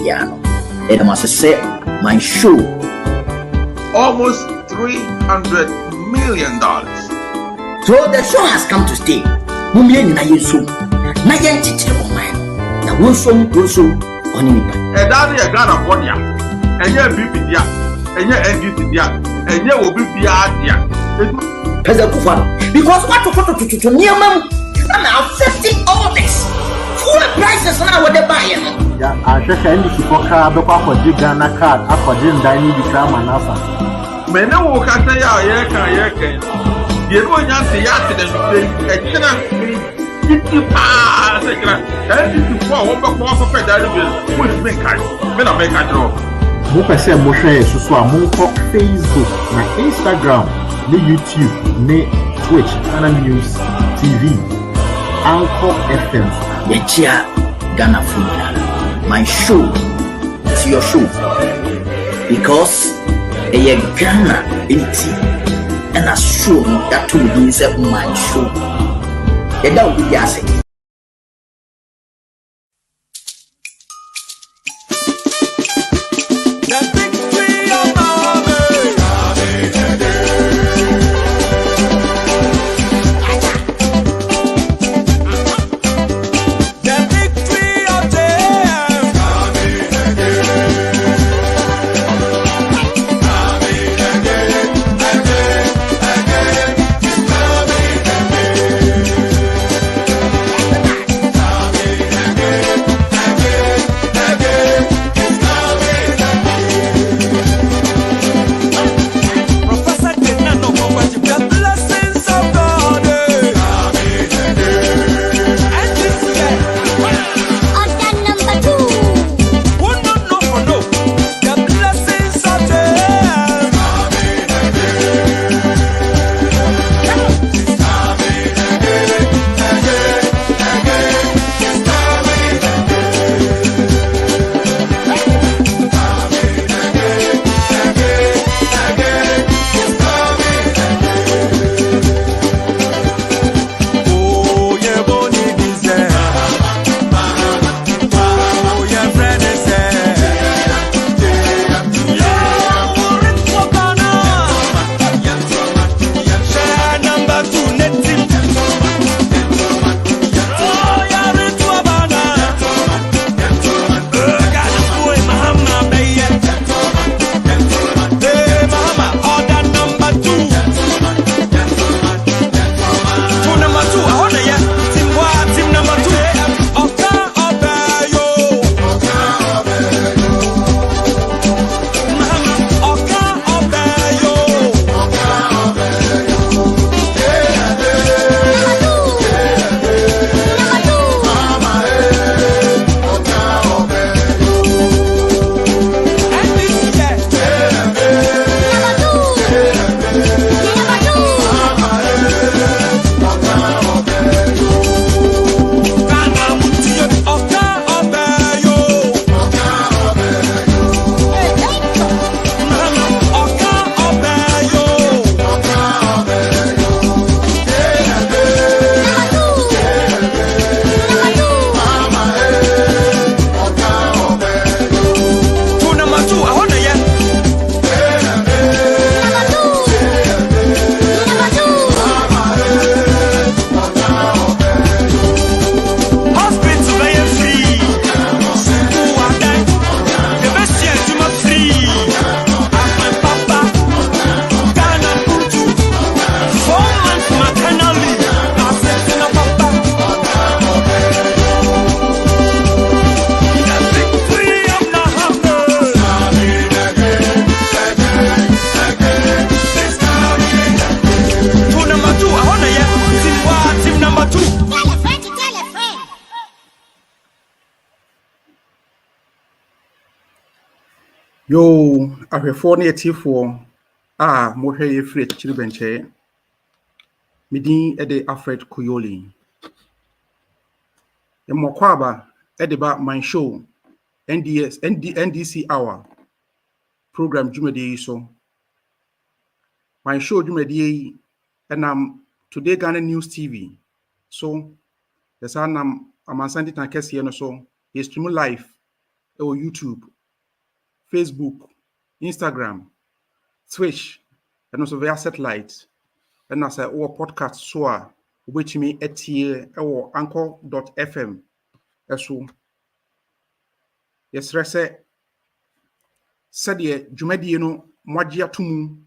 Piano. And I must say, my show. Almost $300 million. So the show has come to stay. Mumbien na yesu. Na yentiti o man. Na wonso oni nipa. E daddy e Ghana for dia. Enye BP dia. Enye NDC dia. Enye obi bia dia. Pesa kufa. Because what to niamam and affecting all this. Fuel prices now what they buy. Yeah, I just NDC for car be kwa Ghana card akwaje ndai ni bi kra manasa. Mene wo ka say ya kan. Ye no nyante ya te de e kina iti pa sekra. NDC for wo be kwa fa da bi. Wo ti ben kai. Me na me ka draw. Mo pese mo hwe susu a mo nko Facebook na Instagram na YouTube na Twitch na News TV Anchor FM Yechia Ghana Food. My show is your show because a Ghana enti and a show that will be my show. And that will be the Yo, ahwefo na yetifo mohwe ye free chiri benche. Midin ede Alfred Koyoli. Emokwaba ede ba my show NDC hour program jumedi so. My show jumedi and today Ghana News TV. So the san I'm sending to kesi no so he stream live or YouTube, Facebook, Instagram, Twitch, and also via satellite. And as our podcast so which me etie or anchor.fm. So yes, said ye dwumadie no moagye atomu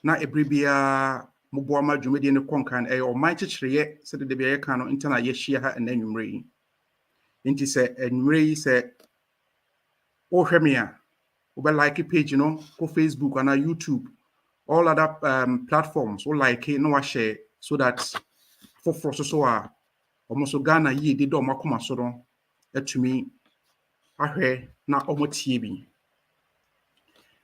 na ebribia moboa ma dwumadie no konkan ɔman kyekyereye sɛ de bia yɛka no ntana yɛhyia ha na anwumre yi nti sɛ anwumre yi sɛ wohwɛ me a wobɛ like page no ko Facebook and YouTube, all other platforms wo like no wahye so that for so a almost Ghana yi de do makoma so no atumi ahwɛ na omotie bi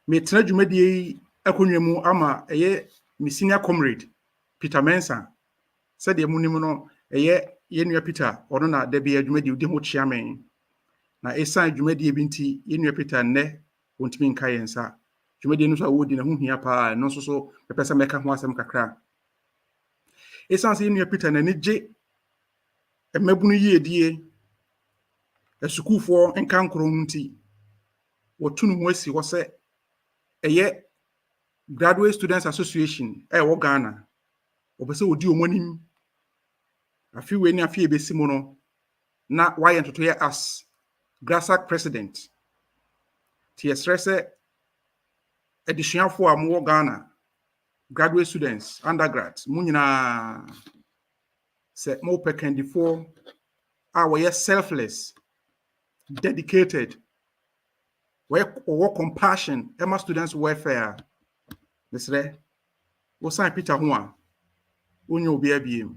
me tena dwumadie akonwa mu ama ɛyɛ me senior comrade Peter Mensa said the munim no ɛyɛ yenua Peter ɔno na da bia dwumadie odi ho kyia men na esan dwumadie bi nti yenua Peter nnɛ wontumi nka yensa dwumadie no so awodi na ho hia pa no so pepesa meka ho asɛm kakra esan sɛ yenua Peter na nigye emabunu yiedie esukufo nka nkoro nti wotunu ho asi hɔ sɛ ɛyɛ Graduate Students Association ɛwɔ Ghana obese odi omonim afi we ni afi ebesi mu no na wayɛ ntoto yɛ as Grasak president ti yɛsrɛ adisuafo a mo Ghana graduate students undergrads mo nyinaa sɛ mo pekandifo a wɔyɛ selfless dedicated wɔyɛ compassion ɛma students welfare mesrɛ wo san Peter ho a onye obi abiem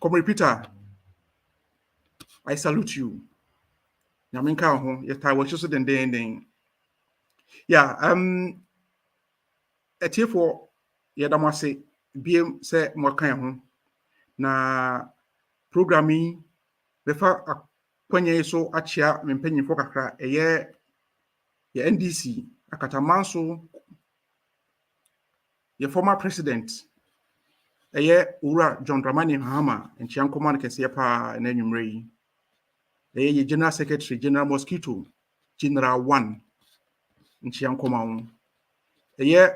Comrade Peter, I salute you. Nyamenka ho yeta wo hyeso den. Yeah, etiefo yedamase biem se mokan ho na programming befa akwanye so achia mempanyimfo kakra eye ye NDC akatamanso ye former president eye ura John Dramani Mahama enchian command kese pa na nwumre yi eye general secretary General Mosquito General 1 enchian command eye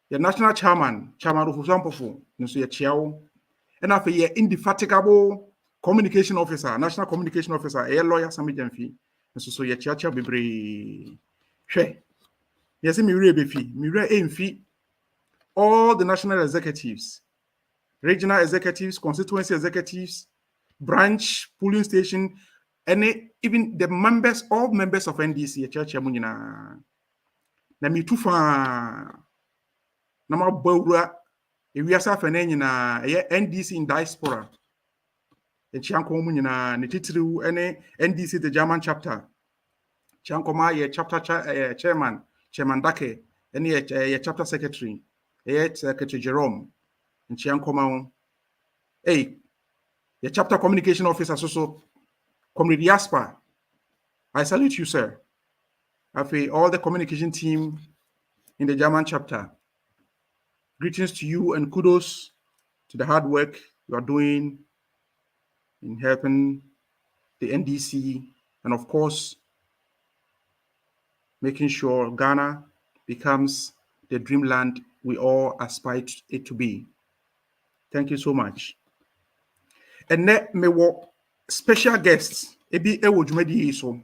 ye national chairman Rufusampofo nso ye chiawo and afa ye indefatigable communication officer national communication officer eye lawyer Sami Jamfi nso so ye chiacha bebre hwe yesi mi wure befi mi wure emfi all the national executives, regional executives, constituency executives, branch, polling station, and even the members, all members of NDC, church yamunina. Na mi tufa na ma bawura ewiasa fene nyina NDC in diaspora. E chianko munyina ne titiriu ene NDC the German chapter. Chianko ma ye chapter chairman Dake, ene ye chapter secretary. Secretary Jerome and Chiankoma. Hey, your chapter communication officer, so Comrade Jasper. I salute you, sir. Afi all the communication team in the German chapter. Greetings to you and kudos to the hard work you are doing in helping the NDC and, of course, making sure Ghana becomes the dreamland we all aspire it to be. Thank you so much. And let me walk special guests. Ebi ewo dwumadi so.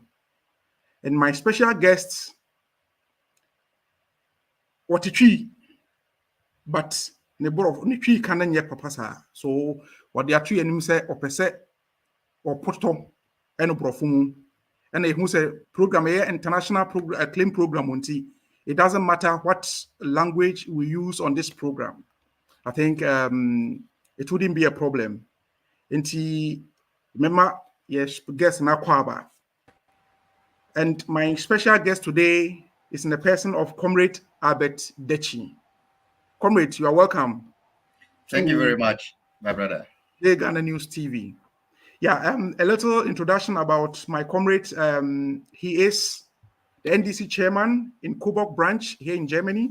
And my special guests what tree, but ne boro ne tree kan nye papa sa. So what the tree anim say opese or poto eno brofo mu. And who say program international program claim program unti. It doesn't matter what language we use on this program. I think it wouldn't be a problem. Inti remember, yes, guest na kwaba. And my special guest today is in the person of Comrade Albert Dechi. Comrade, you are welcome. Thank you very much, my brother. Ghana News TV. Yeah, a little introduction about my comrade. He is the NDC chairman in Coburg branch here in Germany.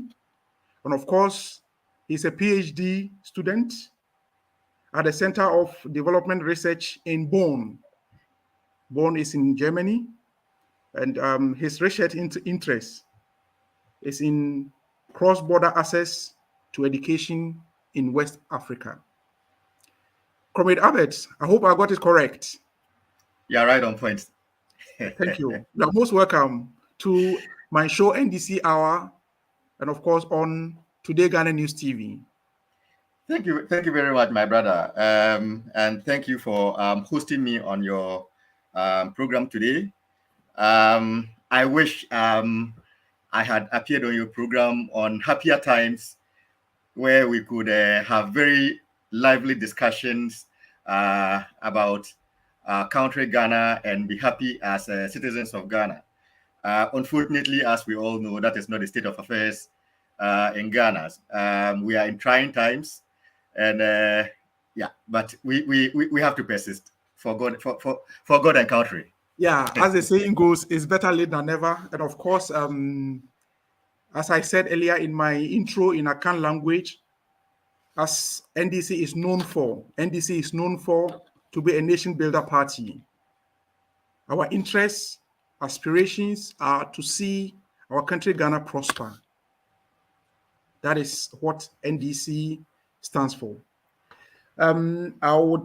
And of course, he's a PhD student at the Center of Development Research in Bonn. Bonn is in Germany. And his research interest is in cross-border access to education in West Africa. Comrade Abbott, I hope I got it correct. Yeah, right on point. Thank you. You are most welcome to my show NDC Hour, and of course on Today Ghana News TV. Thank you very much, my brother, and thank you for hosting me on your program today. I wish I had appeared on your program on happier times, where we could have very lively discussions about our country, Ghana, and be happy as citizens of Ghana. Unfortunately, as we all know, that is not the state of affairs in Ghana. We are in trying times, and but we have to persist for God and country. Yeah, as the saying goes, it's better late than never. And of course, as I said earlier in my intro in Akan language, as NDC is known for to be a nation builder party. Our interests, aspirations are to see our country Ghana prosper. That is what NDC stands for. We'll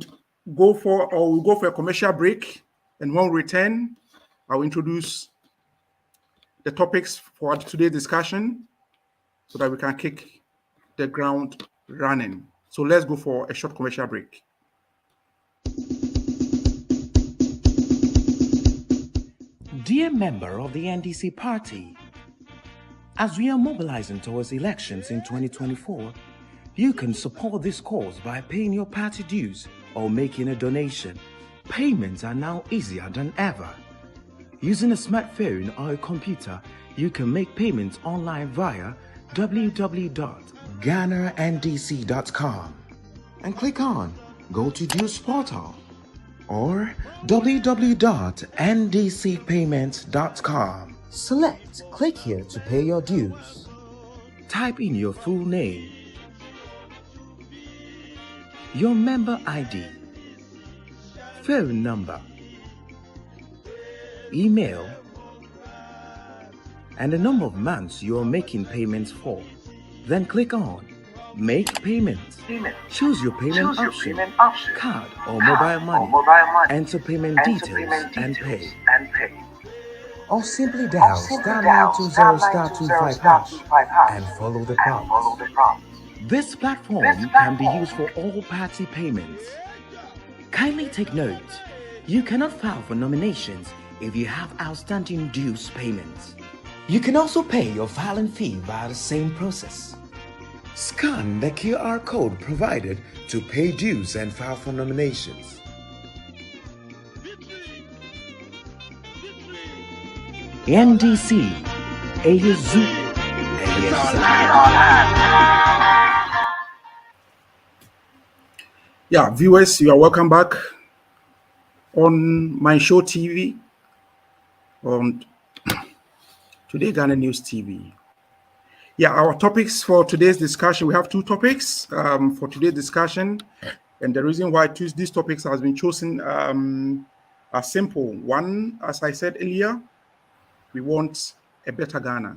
go for a commercial break, and when we return, I'll introduce the topics for today's discussion so that we can kick the ground running. So let's go for a short commercial break. Dear member of the NDC party, as we are mobilizing towards elections in 2024, you can support this cause by paying your party dues or making a donation. Payments are now easier than ever. Using a smartphone or a computer, you can make payments online via www.ghanandc.com and click on Go to Dues Portal or www.ndcpayments.com. Select Click here to pay your dues. Type in your full name, your member ID, phone number, email, and the number of months you are making payments for. Then click on Make Payment. Choose your payment option, card or mobile money. Enter payment details and pay. Or simply dial *920*255# and follow the prompts. This platform can be used for all party payments. Kindly take note, you cannot file for nominations if you have outstanding dues payments. You can also pay your filing fee via the same process. Scan the QR code provided to pay dues and file for nominations. NDC, Eyezu, Yeah, viewers, you are welcome back on my show TV, on Today Ghana News TV. Yeah, our topics for today's discussion, we have two topics for today's discussion. And the reason why these topics has been chosen are simple. One, as I said earlier, we want a better Ghana.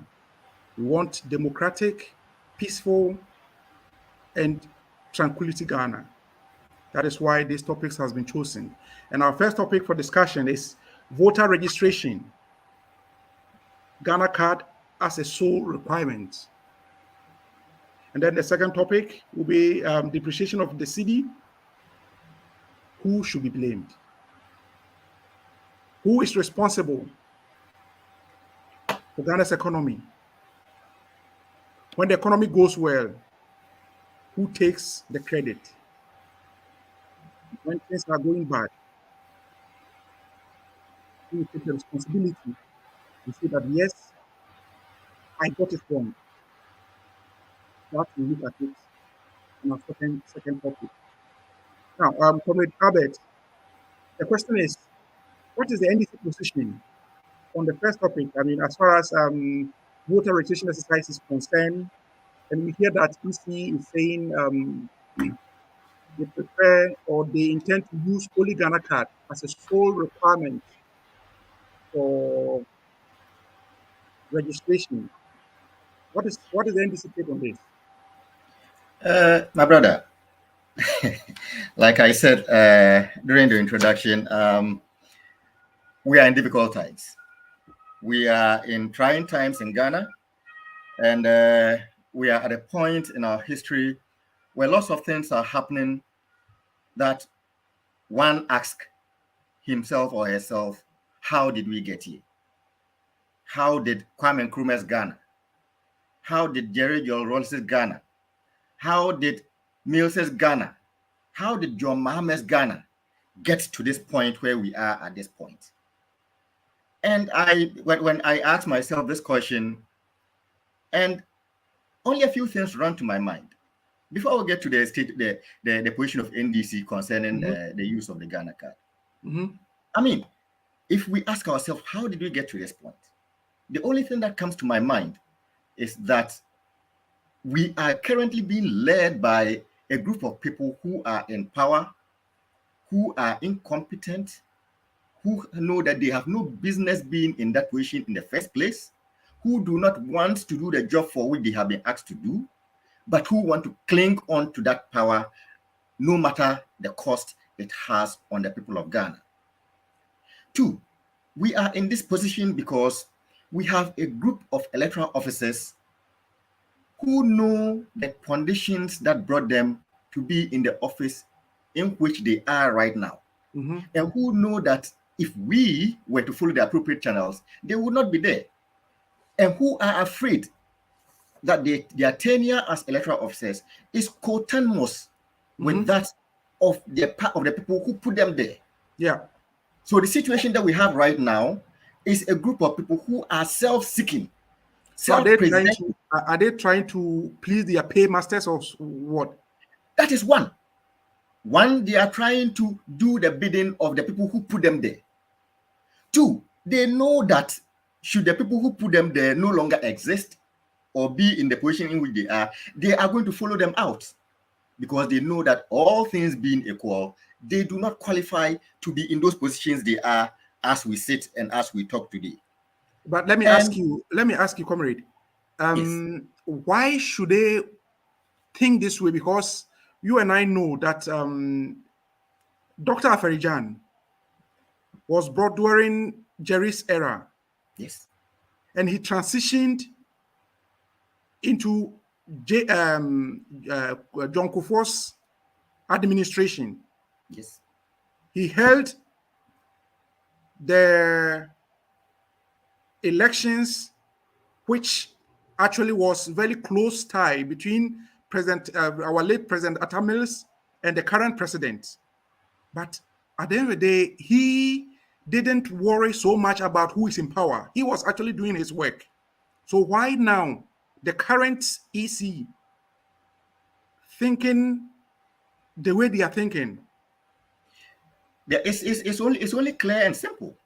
We want democratic, peaceful, and tranquility Ghana. That is why these topics has been chosen. And our first topic for discussion is voter registration. Ghana card as a sole requirement. And then the second topic will be depreciation of the cedi. Who should be blamed? Who is responsible for Ghana's economy? When the economy goes well, who takes the credit? When things are going bad, who will take the responsibility and say that, yes, I got it wrong? That we look at it in our second topic. Now, Comrade Albert, the question is, what is the NDC position on the first topic? I mean, as far as voter registration exercise is concerned, and we hear that EC is saying they prefer or they intend to use only Ghana card as a sole requirement for registration. What is the NDC take on this? My brother, like I said during the introduction, we are in difficult times. We are in trying times in Ghana, and we are at a point in our history where lots of things are happening that one asks himself or herself, how did we get here? How did Kwame Nkrumah's Ghana? How did Jerry Joel Rawlings' Ghana? How did Mills's Ghana? How did John Mahamed's Ghana get to this point where we are at this point? And when I asked myself this question, and only a few things run to my mind. Before we get to the position of NDC concerning the use of the Ghana card. I mean, if we ask ourselves, how did we get to this point? The only thing that comes to my mind is that we are currently being led by a group of people who are in power, who are incompetent, who know that they have no business being in that position in the first place, who do not want to do the job for which they have been asked to do, but who want to cling on to that power no matter the cost it has on the people of Ghana. 2, we are in this position because we have a group of electoral officers who know the conditions that brought them to be in the office in which they are right now, and who know that if we were to follow the appropriate channels, they would not be there, and who are afraid that their tenure as electoral officers is coterminous with that of the people who put them there. Yeah. So the situation that we have right now is a group of people who are self-seeking. So are they trying to please their paymasters or what? That is one. One, they are trying to do the bidding of the people who put them there. 2, they know that should the people who put them there no longer exist or be in the position in which they are going to follow them out, because they know that all things being equal, they do not qualify to be in those positions they are as we sit and as we talk today. But let me ask you, comrade, yes. Why should they think this way? Because you and I know that Dr. Aferijan was brought during Jerry's era. Yes. And he transitioned into John Kufuor's administration. Yes. He held the elections, which actually was very close tie between our late President Atta Mills and the current president. But at the end of the day, he didn't worry so much about who is in power. He was actually doing his work. So why now the current EC thinking the way they are thinking? It's only clear and simple,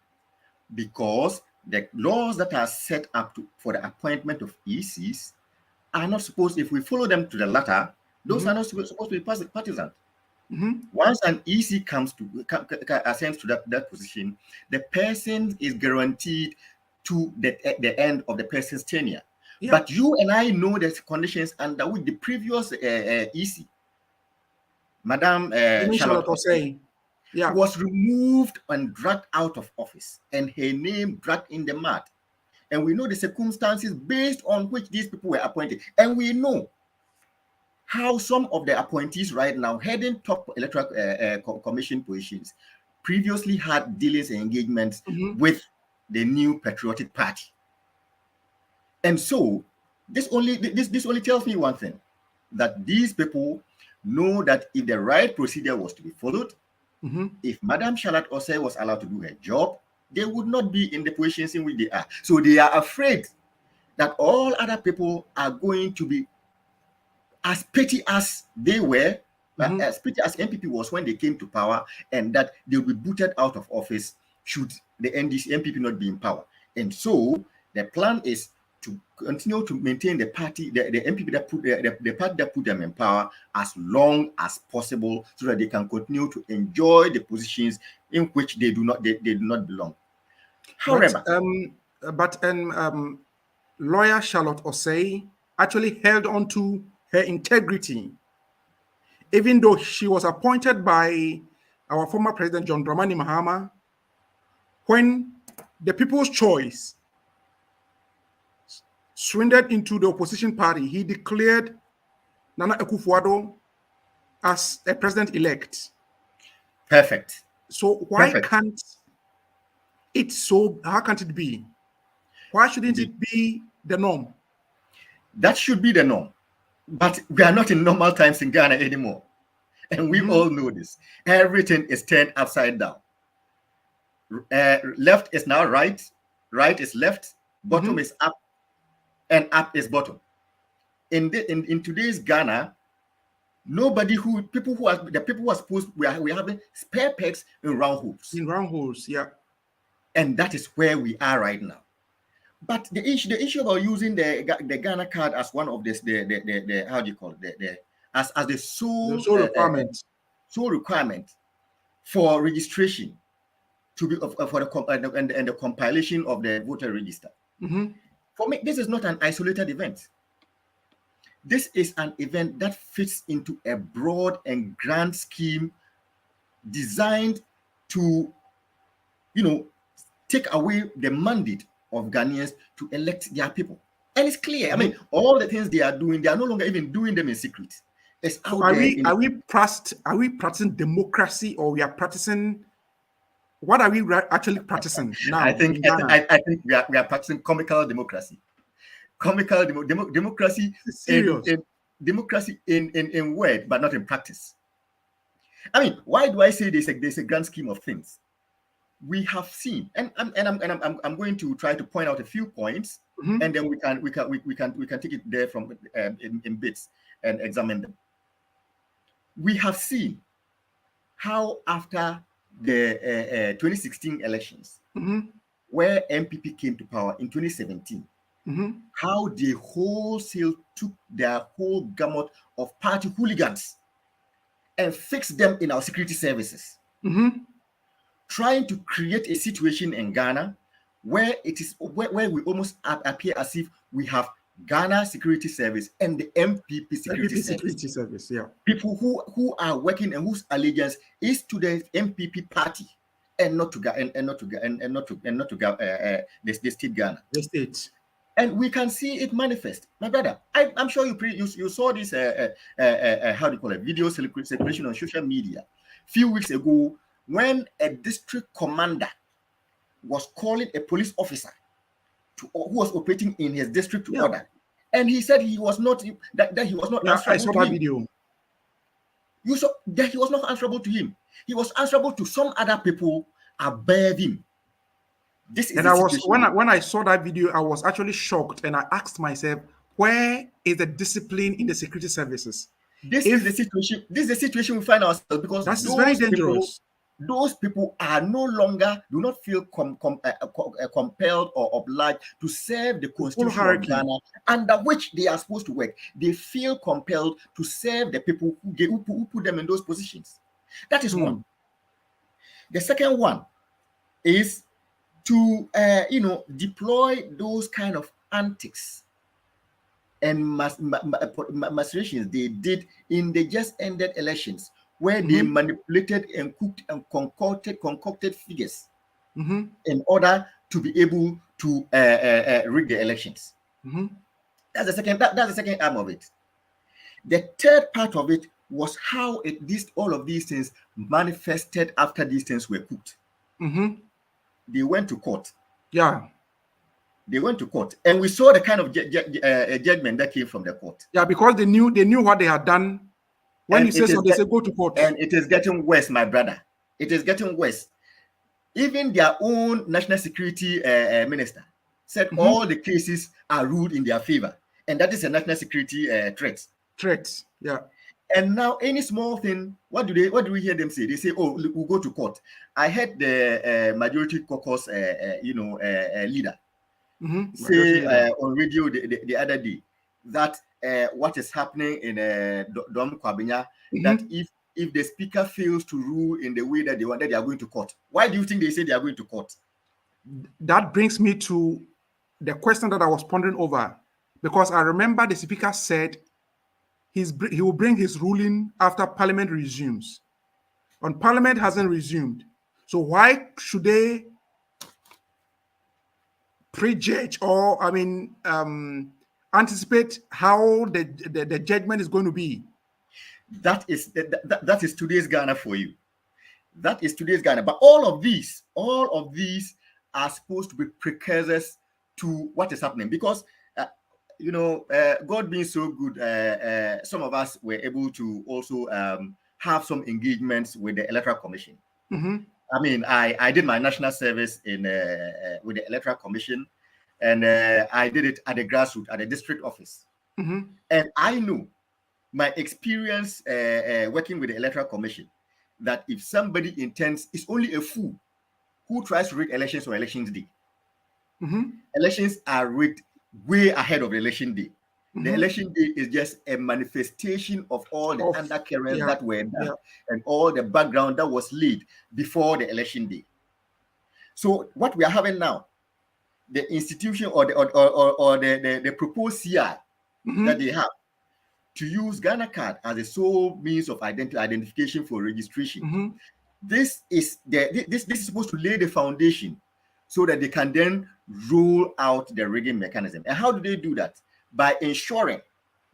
because the laws that are set up for the appointment of ECs are not supposed, if we follow them to the latter, those are not supposed to be partisan. Once an EC ascends to that position, the person is guaranteed to the end of the person's tenure. Yeah. But you and I know the conditions under which the previous EC, Madame Charlotte, was removed and dragged out of office, and her name dragged in the mud. And we know the circumstances based on which these people were appointed. And we know how some of the appointees right now heading top electoral commission positions previously had dealings and engagements with the new Patriotic Party. And so this only tells me one thing, that these people know that if the right procedure was to be followed, if Madame Charlotte Osei was allowed to do her job, they would not be in the positions in which they are. So they are afraid that all other people are going to be as petty as they were, as petty as MPP was when they came to power, and that they'll be booted out of office should the NDC MPP not be in power. And so the plan is to continue to maintain the party, the MPP that put the party that put them in power as long as possible, so that they can continue to enjoy the positions in which they do not belong. However, lawyer Charlotte Osei actually held on to her integrity, even though she was appointed by our former president John Dramani Mahama. When the People's Choice surrendered into the opposition party, he declared Nana Akufo-Addo as a president-elect. Perfect. So why can't it so? How can't it be? Why shouldn't it be the norm? That should be the norm. But we are not in normal times in Ghana anymore. And we all know this. Everything is turned upside down. Left is now right, right is left, bottom is up, and up is bottom. In today's Ghana, people who are supposed, we are having spare pegs in round holes. In round holes, yeah. And that is where we are right now. But the issue about using the Ghana card as one of the how do you call it, as the sole requirement, sole requirement for registration to be for the compilation of the voter register. For me, this is not an isolated event. This is an event that fits into a broad and grand scheme designed to, take away the mandate of Ghanaians to elect their people. And it's clear. I mean, all the things they are doing, they are no longer even doing them in secret. It's out there. Are we practicing democracy, or we are practicing? What are we actually practicing now? I think we are practicing comical democracy. Comical democracy in word, but not in practice. I mean, why do I say there's a grand scheme of things? We have seen, and I'm going to try to point out a few points, and then we can take it there from in bits and examine them. We have seen how after the 2016 elections, where MPP came to power in 2017, how they wholesale took their whole gamut of party hooligans and fixed them in our security services, trying to create a situation in Ghana where we almost appear as if we have Ghana Security Service and the MPP Security Service. Yeah. People who are working and whose allegiance is to the MPP party and not to the state Ghana. The state. And we can see it manifest. My brother, I'm sure you saw this how do you call it, video circulation on social media a few weeks ago, when a district commander was calling a police officer who was operating in his district to order, and he said he was not that he was not answerable. I saw that video. You saw that he was not answerable to him. He was answerable to some other people above him. This is, and I was when I saw that video, I was actually shocked, and I asked myself, where is the discipline in the security services? This is the situation. This is the situation we find ourselves, because that's very dangerous. Those people are no longer, do not feel compelled or obliged to serve the constitution of Ghana, under which they are supposed to work. They feel compelled to serve the people who put them in those positions. That is one. The second one is to deploy those kind of antics and machinations they did in the just ended elections, where they manipulated and cooked and concocted figures in order to be able to rig the elections. That's the second arm of it. The third part of it was how all of these things manifested after these things were cooked. They went to court. Yeah. They went to court, and we saw the kind of judgment that came from the court. Yeah, because they knew what they had done. When you say so, they say go to court. And it is getting worse, my brother. It is getting worse. Even their own national security minister said all the cases are ruled in their favor, and that is a national security threat. Threat, yeah. And now any small thing, what do we hear them say? They say, "Oh, we'll go to court." I heard the majority caucus, leader say on radio the other day that what is happening in Dom Kwabenya, that if the speaker fails to rule in the way that they wanted, they are going to court. Why do you think they say they are going to court? That brings me to the question that I was pondering over, because I remember the speaker said he will bring his ruling after Parliament resumes. And Parliament hasn't resumed. So why should they prejudge or, anticipate how the judgment is going to be? That is today's Ghana for you. That is today's Ghana. But all of these are supposed to be precursors to what is happening, because God being so good, some of us were able to also have some engagements with the Electoral Commission. Mm-hmm. I mean, I did my national service in with the Electoral Commission, and I did it at the grassroots, at the district office. Mm-hmm. And I know my experience working with the Electoral Commission, that if somebody intends, it's only a fool who tries to rig elections on elections day. Mm-hmm. Elections are rigged way ahead of the election day. Mm-hmm. The election day is just a manifestation of all the undercurrents that were done and all the background that was laid before the election day. So what we are having now, the institution or the proposed CI that they have to use Ghana card as a sole means of identification for registration. This is supposed to lay the foundation so that they can then roll out the rigging mechanism. And how do they do that? By ensuring,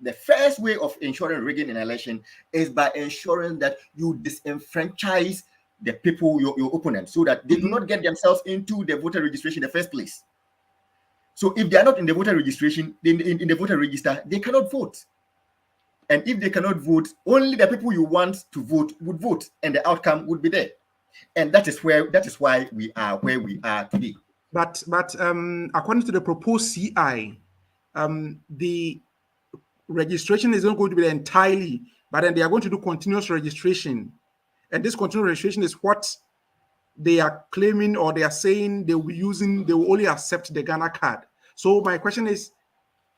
the first way of ensuring rigging an election is by ensuring that you disenfranchise the people, your opponents, so that they do not get themselves into the voter registration in the first place. So if they are not in the voter registration, in the voter register, they cannot vote. And if they cannot vote, only the people you want to vote would vote, and the outcome would be there. And that is why we are where we are today. But according to the proposed CI, the registration is not going to be entirely, but then they are going to do continuous registration. And this continuous registration is what they are claiming, or they are saying they will only accept the Ghana card. So my question is,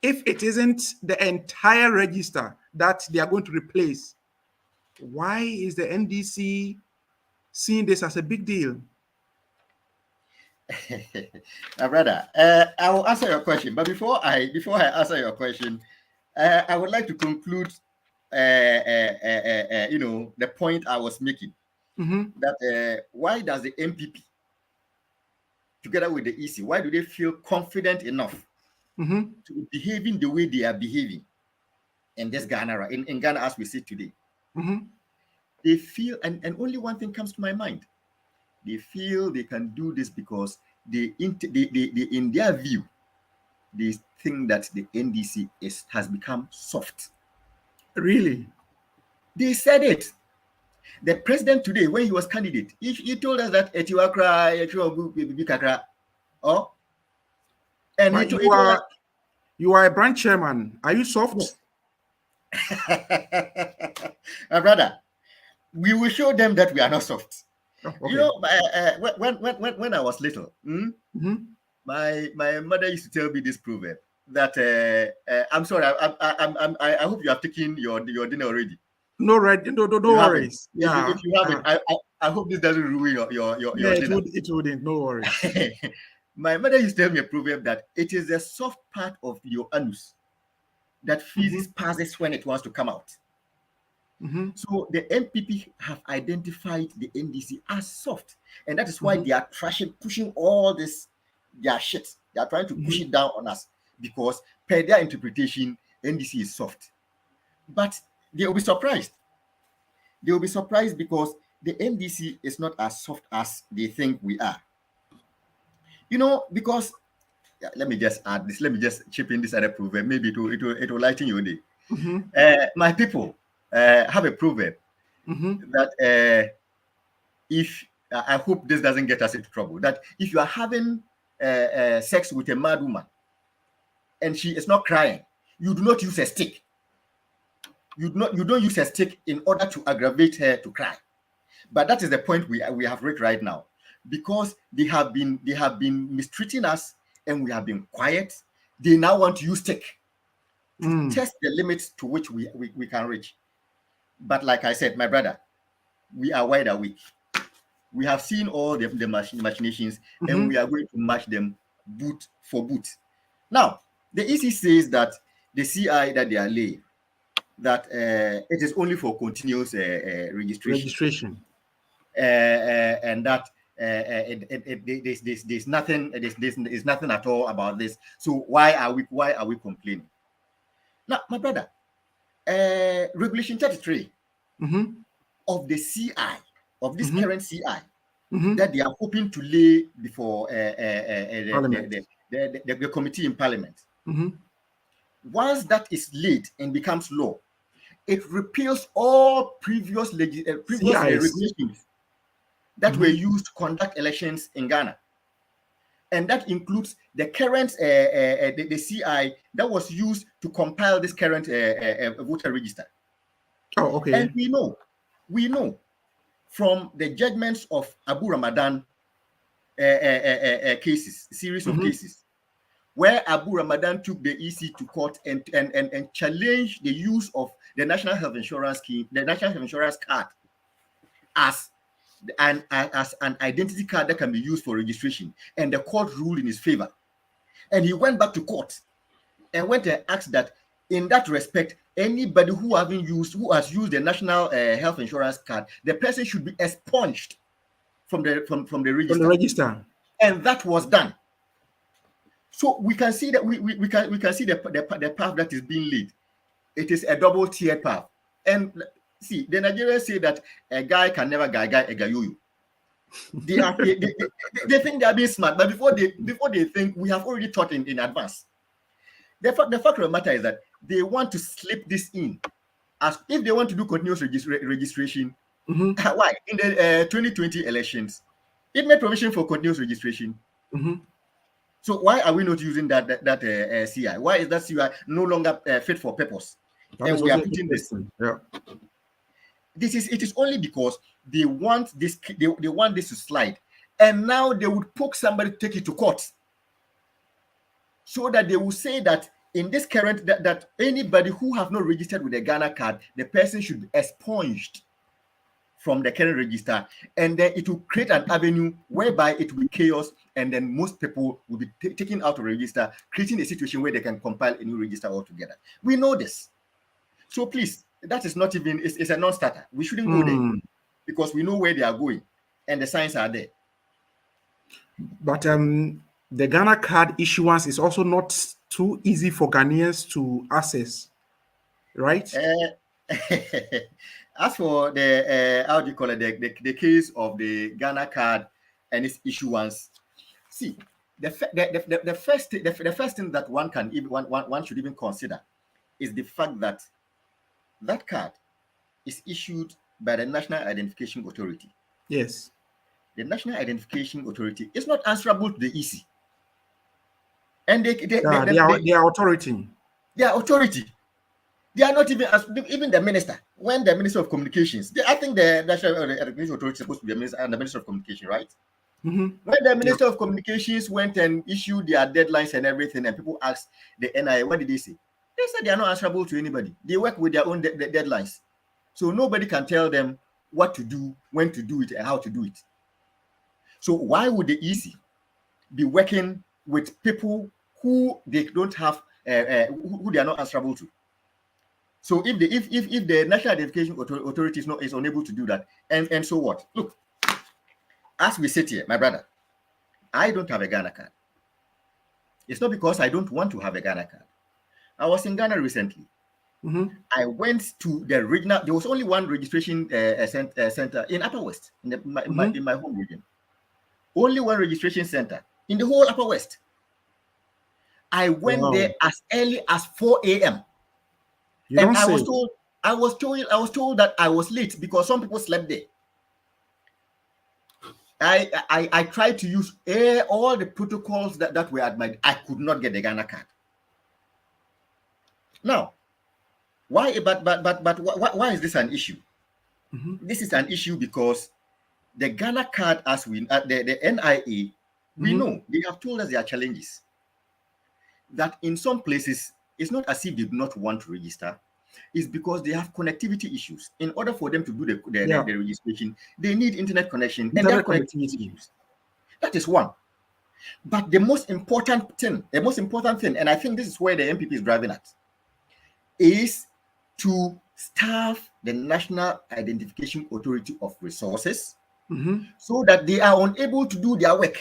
if it isn't the entire register that they are going to replace, why is the NDC seeing this as a big deal? Brother, I will answer your question, but before I answer your question, I would like to conclude, the point I was making. That why does the MPP, together with the EC, why do they feel confident enough to be behaving the way they are behaving in this Ghana, in Ghana as we see today? They feel, and only one thing comes to my mind. They feel they can do this because they in their view, they think that the NDC has become soft. Really? They said it. The president today, when he was candidate, he told us that and you are a branch chairman. Are you soft? My brother, we will show them that we are not soft. Oh, okay. You know, when I was little, my mother used to tell me this proverb that I'm sorry, I hope you have taken your dinner already. No, right? No worries. Yeah. If you haven't, I hope this doesn't ruin your dinner. It wouldn't. No worries. My mother used to tell me a proverb that it is the soft part of your anus that feces passes when it wants to come out. So the MPP have identified the NDC as soft, and that is why they are pushing all this their shit. They are trying to push it down on us because, per their interpretation, NDC is soft. But they will be surprised. They will be surprised because the NDC is not as soft as they think we are. You know, because let me just add this. Let me just chip in this other proverb. Maybe it will lighten your day. My people have a proverb that if I hope this doesn't get us into trouble. That if you are having sex with a mad woman and she is not crying, you do not use a stick. You don't use a stick in order to aggravate her to cry. But that is the point we have reached right now, because they have been mistreating us and we have been quiet. They now want to use stick to test the limits to which we can reach. But like I said, my brother, we are wide awake. We have seen all the machinations, and we are going to match them boot for boot. Now, the EC says that the CI that they are laying, that it is only for continuous registration. And that there's nothing at all about this. So why are we complaining? Now, my brother, Regulation 33 of the CI, of this current CI, that they are hoping to lay before the committee in Parliament. Once that is laid and becomes law, it repeals all previous regulations that were used to conduct elections in Ghana. And that includes the current the CI that was used to compile this current voter register. Oh, okay. And we know from the judgments of Abu Ramadan series of cases, where Abu Ramadan took the EC to court and challenged the use of the National Health Insurance Scheme, the National Health Insurance Card, as an identity card that can be used for registration, and the court ruled in his favor. And he went back to court and went and asked that, in that respect, anybody who has used the National Health Insurance Card, the person should be expunged from the register. From the register. And that was done. So we can see that we can see the path that is being laid. It is a double-tiered path. And see, the Nigerians say that a guy can never guy a gayoyo. They think they are being smart, but before they think, we have already thought in advance. The fact of the matter is that they want to slip this in, as if they want to do continuous registration. Why? In the 2020 elections, it made provision for continuous registration. So why are we not using that CI? Why is that CI no longer fit for purpose? And we are putting this. Yeah. It is only because they want this. They want this to slide, and now they would poke somebody to take it to court, so that they will say that in this current that anybody who have not registered with a Ghana card, the person should be expunged from the current register, and then it will create an avenue whereby it will be chaos, and then most people will be taken out of register, creating a situation where they can compile a new register altogether. We know this. So please, that is not even, it's a non-starter. We shouldn't go there, because we know where they are going and the signs are there. But the Ghana card issuance is also not too easy for Ghanaians to access, right? As for the how do you call it, the case of the Ghana card and its issuance, see, the first thing that one should even consider is the fact that that card is issued by the National Identification Authority. Yes. The National Identification Authority is not answerable to the EC. And they are authority. They are authority. They are not even the minister. When the Minister of Communications, I think the National Identification Authority is supposed to be the Minister of Communication, right? When the Minister of Communications went and issued their deadlines and everything, and people asked the NIA, what did they say? They said they are not answerable to anybody. They work with their own deadlines. So nobody can tell them what to do, when to do it, and how to do it. So why would the EC be working with people who they don't have, who they are not answerable to? So if the National Identification Authority is unable to do that, and so what? Look, as we sit here, my brother, I don't have a Ghana card. It's not because I don't want to have a Ghana card. I was in Ghana recently. I went to the regional. There was only one registration center in Upper West, in my home region. Only one registration center in the whole Upper West. I went there as early as 4 a.m. And I was told that I was late because some people slept there. I tried to use all the protocols that were at my. I could not get the Ghana card. Now, why? But why is this an issue? This is an issue because the Ghana card, as we the NIA, we know they have told us there are challenges. That in some places, it's not as if they do not want to register. It's because they have connectivity issues. In order for them to do the registration, they need internet connection. And there are connectivity issues. That is one. But the most important thing, and I think this is where the MPP is driving at, is to staff the National Identification Authority of Resources so that they are unable to do their work.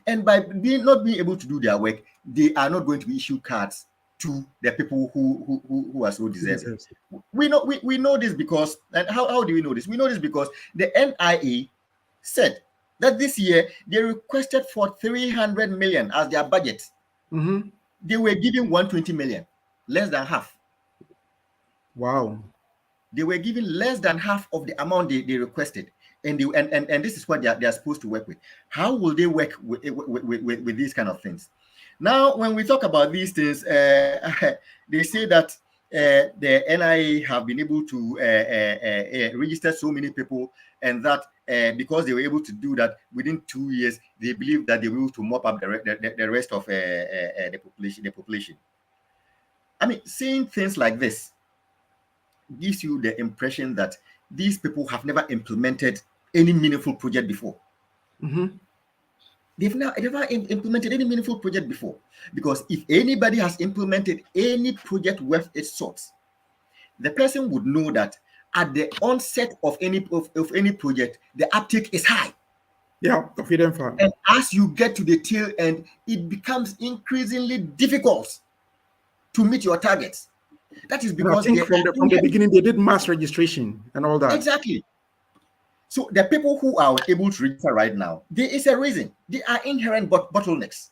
And by not being able to do their work, they are not going to issue cards to the people who are so deserving. We know this because, and how do we know this? We know this because the NIA said that this year they requested for 300 million as their budget. They were giving 120 million, less than half. Wow. They were given less than half of the amount they requested. And this is what they are supposed to work with. How will they work with these kind of things? Now, when we talk about these things, they say that the NIA have been able to register so many people, and that because they were able to do that within 2 years, they believe that they will to mop up the rest of the population. I mean, saying things like this gives you the impression that these people have never implemented any meaningful project before. They've never implemented any meaningful project before. Because if anybody has implemented any project worth its salt, the person would know that at the onset of any project, the uptake is high. Yeah, and as you get to the tail end, it becomes increasingly difficult to meet your targets. That is because from the beginning they did mass registration and all that. Exactly. So the people who are able to register right now, there is a reason. They are inherent bottlenecks,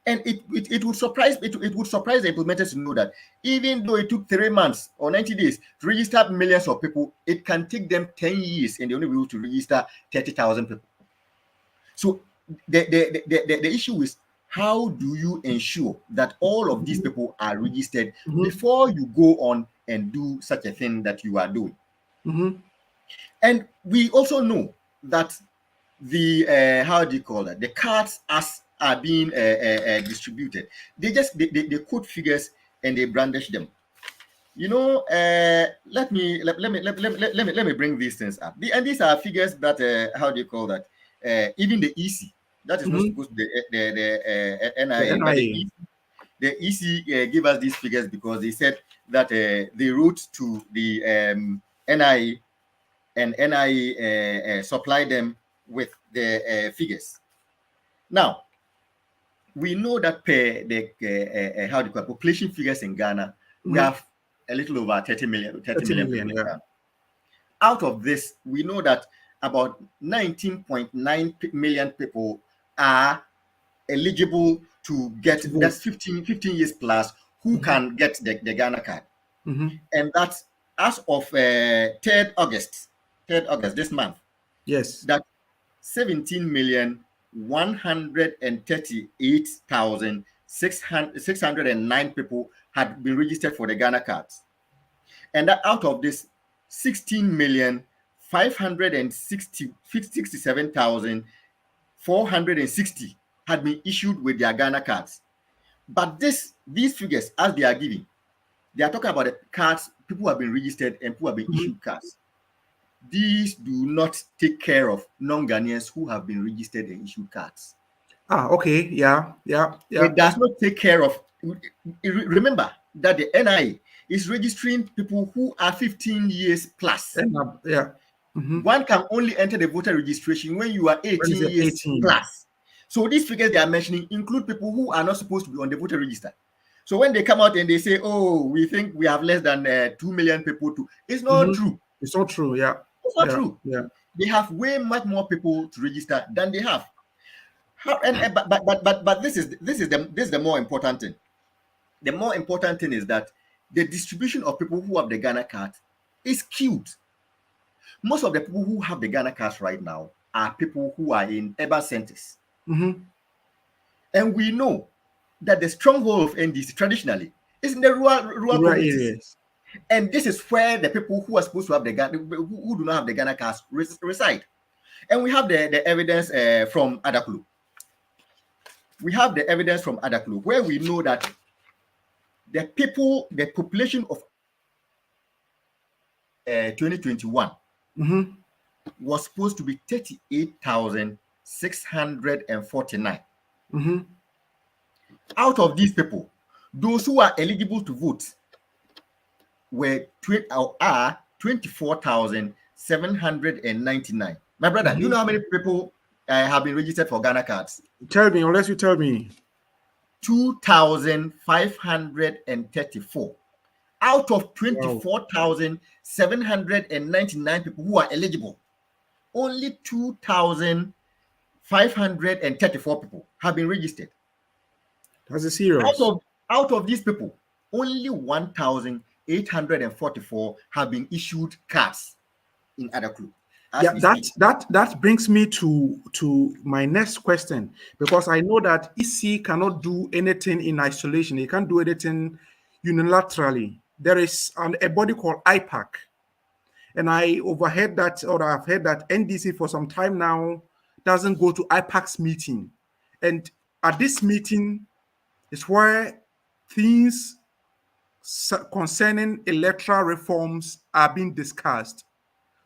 and it would surprise the implementers to know that even though it took 3 months or 90 days to register millions of people, it can take them 10 years and they only be able to register 30,000 people. So the issue is, how do you ensure that all of these people are registered before you go on and do such a thing that you are doing? And we also know that the the cards as are being distributed. They quote figures and they brandish them. You know, let me bring these things up. And these are figures that even the EC, that is not supposed to be the NIA, but the EC give us these figures because they said that they wrote to the NIA, and NIA supply them with the figures. Now, we know that per the population figures in Ghana, we have a little over 30 million people. Yeah. Out of this, we know that about 19.9 million people are eligible to get, that's 15 years plus, who can get the Ghana card. And that's as of 3rd August this month. Yes. That 17,138,609 people had been registered for the Ghana cards. And that out of this, 16,567,460 had been issued with their Ghana cards. But these figures, as they are giving, they are talking about the cards, people who have been registered and who have been issued cards. These do not take care of non-Ghanaians who have been registered and issued cards. Okay. Yeah. It does not take care of. Remember that the NIA is registering people who are 15 years plus. One can only enter the voter registration when you are 18 years plus. So these figures they are mentioning include people who are not supposed to be on the voter register. So when they come out and they say, "Oh, we think we have less than 2 million people," it's not true. It's not true. Yeah. It's not true. Yeah. They have way much more people to register than they have. But this is the more important thing. The more important thing is that the distribution of people who have the Ghana card is skewed. Most of the people who have the Ghana cards right now are people who are in urban centers. And we know that the stronghold of NDC traditionally is in the rural areas. And this is where the people who are supposed to have the Ghana, who do not have the Ghana cards reside. And we have the evidence from Adaklu. We have the evidence from Adaklu where we know that the population of 2021 was supposed to be 38,649. Mm-hmm. Out of these people, those who are eligible to vote are 24,799. My brother, do you know how many people have been registered for Ghana cards? Tell me, unless you tell me. 2,534 out of 24,799 people who are eligible. Only 2,534 people have been registered. That's a serious. Out of these people, only 1,844 have been issued cards in Adaklu. Yeah, that brings me to my next question, because I know that EC cannot do anything in isolation. It can't do anything unilaterally. There is a body called IPAC, and I overheard that, or I've heard that NDC for some time now doesn't go to IPAC's meeting, and at this meeting is where things concerning electoral reforms are being discussed.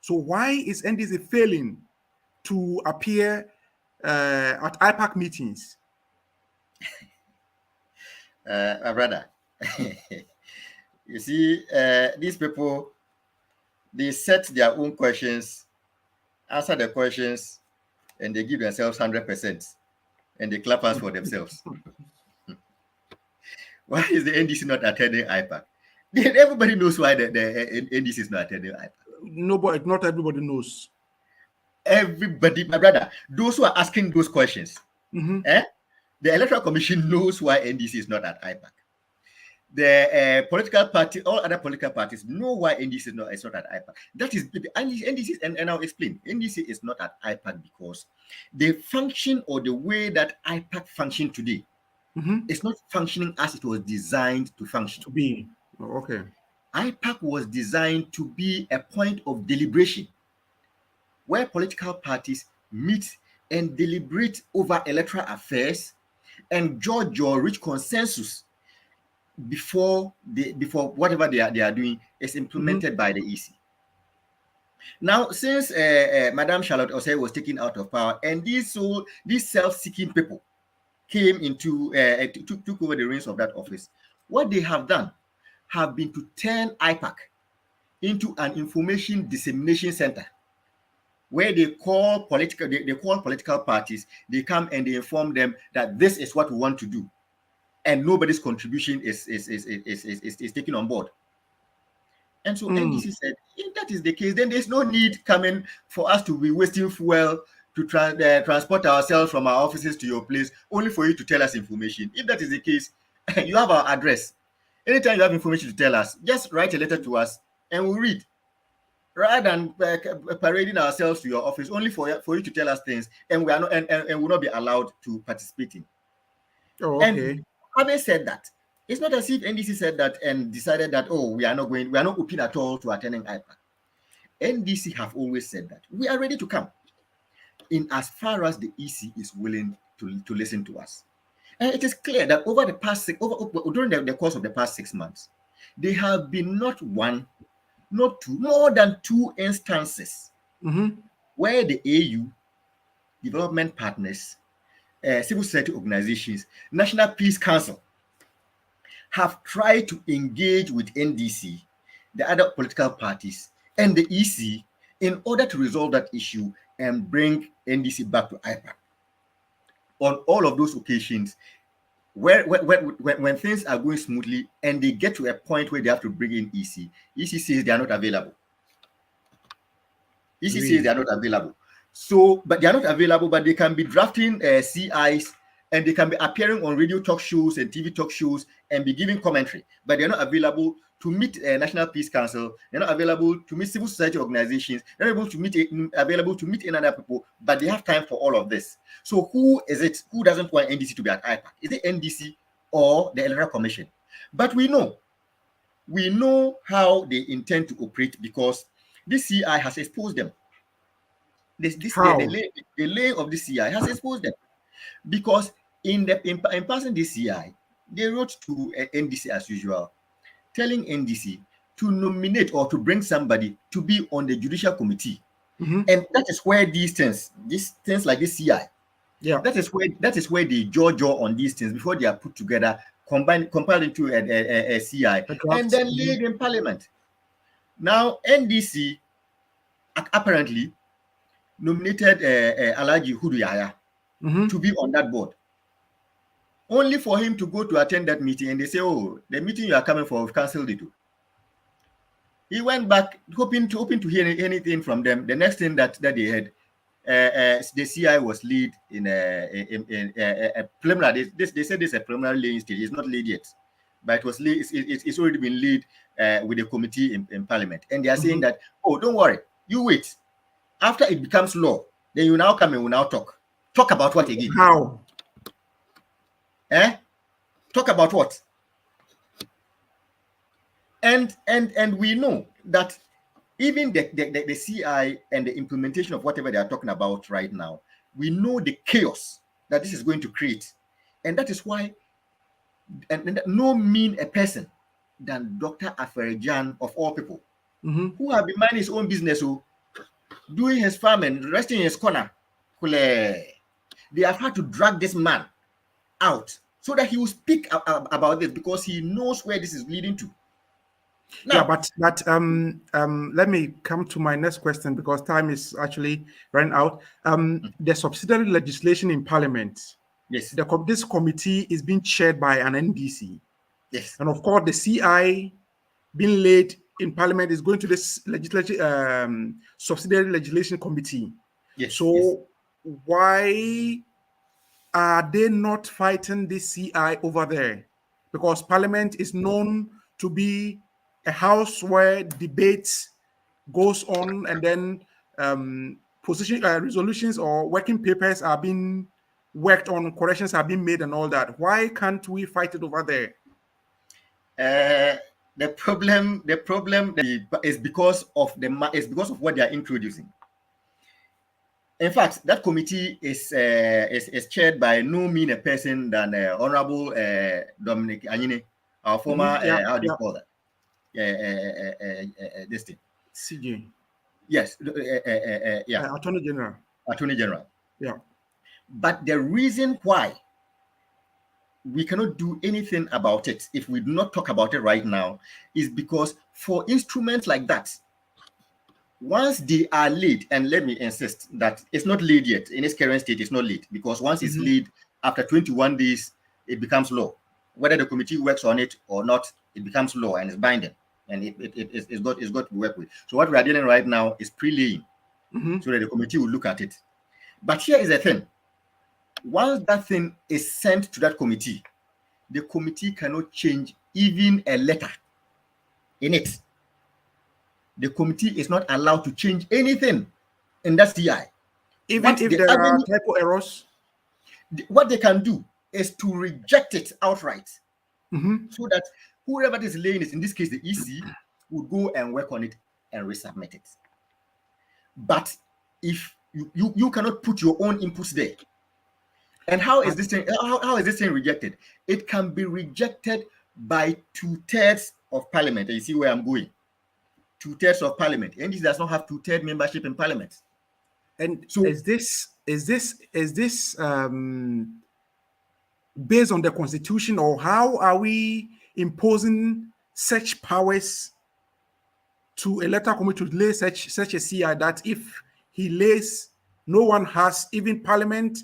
So why is NDC failing to appear at IPAC meetings? My brother, you see, these people, they set their own questions, answer the questions, and they give themselves 100%, and they clap us for themselves. Why is the NDC not attending IPAC? Everybody knows why the NDC is not attending IPAC. Nobody, not everybody knows. Everybody, my brother, those who are asking those questions, the Electoral Commission knows why NDC is not at IPAC. The political party, all other political parties know why NDC is not at IPAC. That is NDC, and I'll explain. NDC is not at IPAC because the function or the way that IPAC functions today is not functioning as it was designed to function. To be. Oh, okay. IPAC was designed to be a point of deliberation where political parties meet and deliberate over electoral affairs and judge or reach consensus before whatever they are doing is implemented by the EC. Now, since Madame Charlotte Osei was taken out of power, and these self-seeking people came into took over the reins of that office, what they have done have been to turn IPAC into an information dissemination center where they call political parties, they come and they inform them that this is what we want to do, and nobody's contribution is taken on board. And so NDC said, if that is the case, then there's no need coming for us to be wasting fuel to transport ourselves from our offices to your place, only for you to tell us information. If that is the case, you have our address. Anytime you have information to tell us, just write a letter to us and we'll read. Rather than parading ourselves to your office only for you to tell us things, and we are not and will not be allowed to participate in. Oh, okay. And having said that, it's not as if NDC said that and decided that, oh, we are not open at all to attending IPAC. NDC have always said that we are ready to come in as far as the EC is willing to listen to us. And it is clear that over the past during the course of the past 6 months, there have been not one, not two, more than 2 instances where the AU, development partners, civil society organizations, National Peace Council have tried to engage with NDC, the other political parties, and the EC in order to resolve that issue and bring NDC back to IPAC. On all of those occasions, when things are going smoothly and they get to a point where they have to bring in EC says they are not available. EC says they are not available. So, but they are not available, but they can be drafting CIs and they can be appearing on radio talk shows and TV talk shows and be giving commentary, but they're not available to meet National Peace Council. They're not available to meet civil society organizations. They're not available to meet any other people, but they have time for all of this. So who is it? Who doesn't want NDC to be at IPAC? Is it NDC or the Electoral Commission? But we know how they intend to operate because this CI has exposed them. The laying of the CI has exposed them because in passing this CI, they wrote to NDC as usual, telling NDC to nominate or to bring somebody to be on the judicial committee. And that is where these things like this CI Yeah. That is where they jaw on these things before they are put together, compiled into a CI, and then laid in Parliament. Now, NDC apparently nominated Alhaji Hudu Yahya to be on that board, only for him to go to attend that meeting, and they say, "Oh, the meeting you are coming for, we've cancelled it." He went back hoping to hear anything from them. The next thing that they had, the CI was laid in a preliminary. They said this is a preliminary laying stage. It's not laid yet, but it was laid. It's already been laid with a committee in Parliament, and they are saying that, "Oh, don't worry, you wait. After it becomes law, then you now come and we now talk. Talk about what again? How? Talk about what?" And we know that even the CI and the implementation of whatever they are talking about right now, we know the chaos that this is going to create. And that is why, and no mean a person than Dr. Aferijan, of all people, who have been minding his own business, doing his farming, resting in his corner. They have had to drag this man out so that he will speak about this, because he knows where this is leading to. Now, yeah, but let me come to my next question, because time is actually running out. The subsidiary legislation in Parliament, yes, this committee is being chaired by an NDC. Yes, and of course the CI being laid in Parliament is going to this subsidiary legislation committee. Yes. So why are they not fighting this CI over there? Because Parliament is known to be a house where debates goes on, and then resolutions or working papers are being worked on, corrections are being made, and all that. Why can't we fight it over there? The problem is because of what they are introducing. In fact, that committee is chaired by no mean a person than Honorable Dominic Anyine, our former how do you call that? This thing. CJ. Yes. Attorney General. Attorney General. Yeah. But the reason why we cannot do anything about it if we do not talk about it right now is because for instruments like that, once they are laid, and let me insist that it's not laid yet in its current state, it's not laid, because once it's laid, after 21 days, it becomes law. Whether the committee works on it or not, it becomes law and it's binding, and it's got to be worked with. So what we are dealing right now is pre-laying, so that the committee will look at it. But here is the thing. Once that thing is sent to that committee, the committee cannot change even a letter in it. The committee is not allowed to change anything in that CI. Even if there are typo errors? What they can do is to reject it outright, so that whoever is laying it, in this case the EC, will go and work on it and resubmit it. But if you cannot put your own inputs there, and how is this thing rejected? It can be rejected by 2/3 of Parliament. And you see where I'm going. 2/3 of Parliament. And this does not have 2/3 membership in Parliament. And so is this based on the Constitution, or how are we imposing such powers to electoral committee to lay such a CI that if he lays, no one has, even Parliament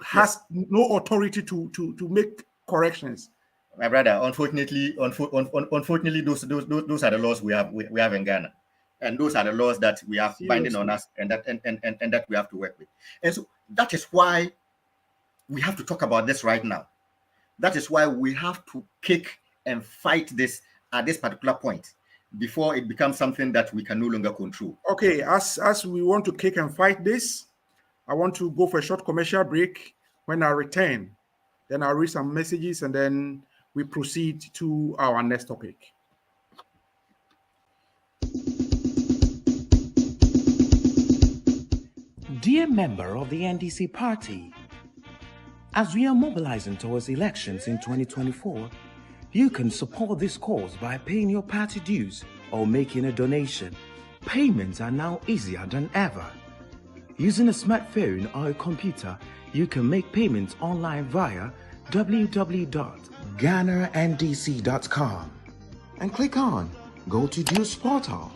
has no authority to make corrections? My brother, unfortunately, those are the laws we have in Ghana, and those are the laws that we have binding on us, and that we have to work with. And so that is why we have to talk about this right now. That is why we have to kick and fight this at this particular point before it becomes something that we can no longer control. Okay, as we want to kick and fight this, I want to go for a short commercial break. When I return, then I'll read some messages, and then we proceed to our next topic. Dear member of the NDC party, as we are mobilizing towards elections in 2024, you can support this cause by paying your party dues or making a donation. Payments are now easier than ever. Using a smartphone or a computer, you can make payments online via www.ghananndc.com and click on Go to Dues Portal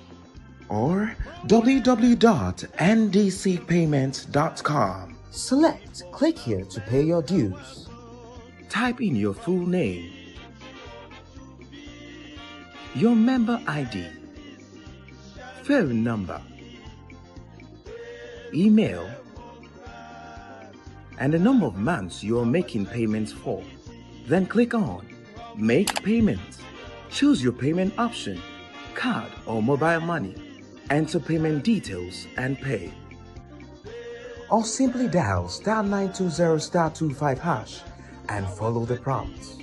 or www.ndcpayments.com. Select Click here to pay your dues. Type in your full name, your member ID, phone number, email, and the number of months you are making payments for. Then click on Make Payments. Choose your payment option, card or mobile money. Enter payment details and pay. Or simply dial *920*25# and follow the prompts.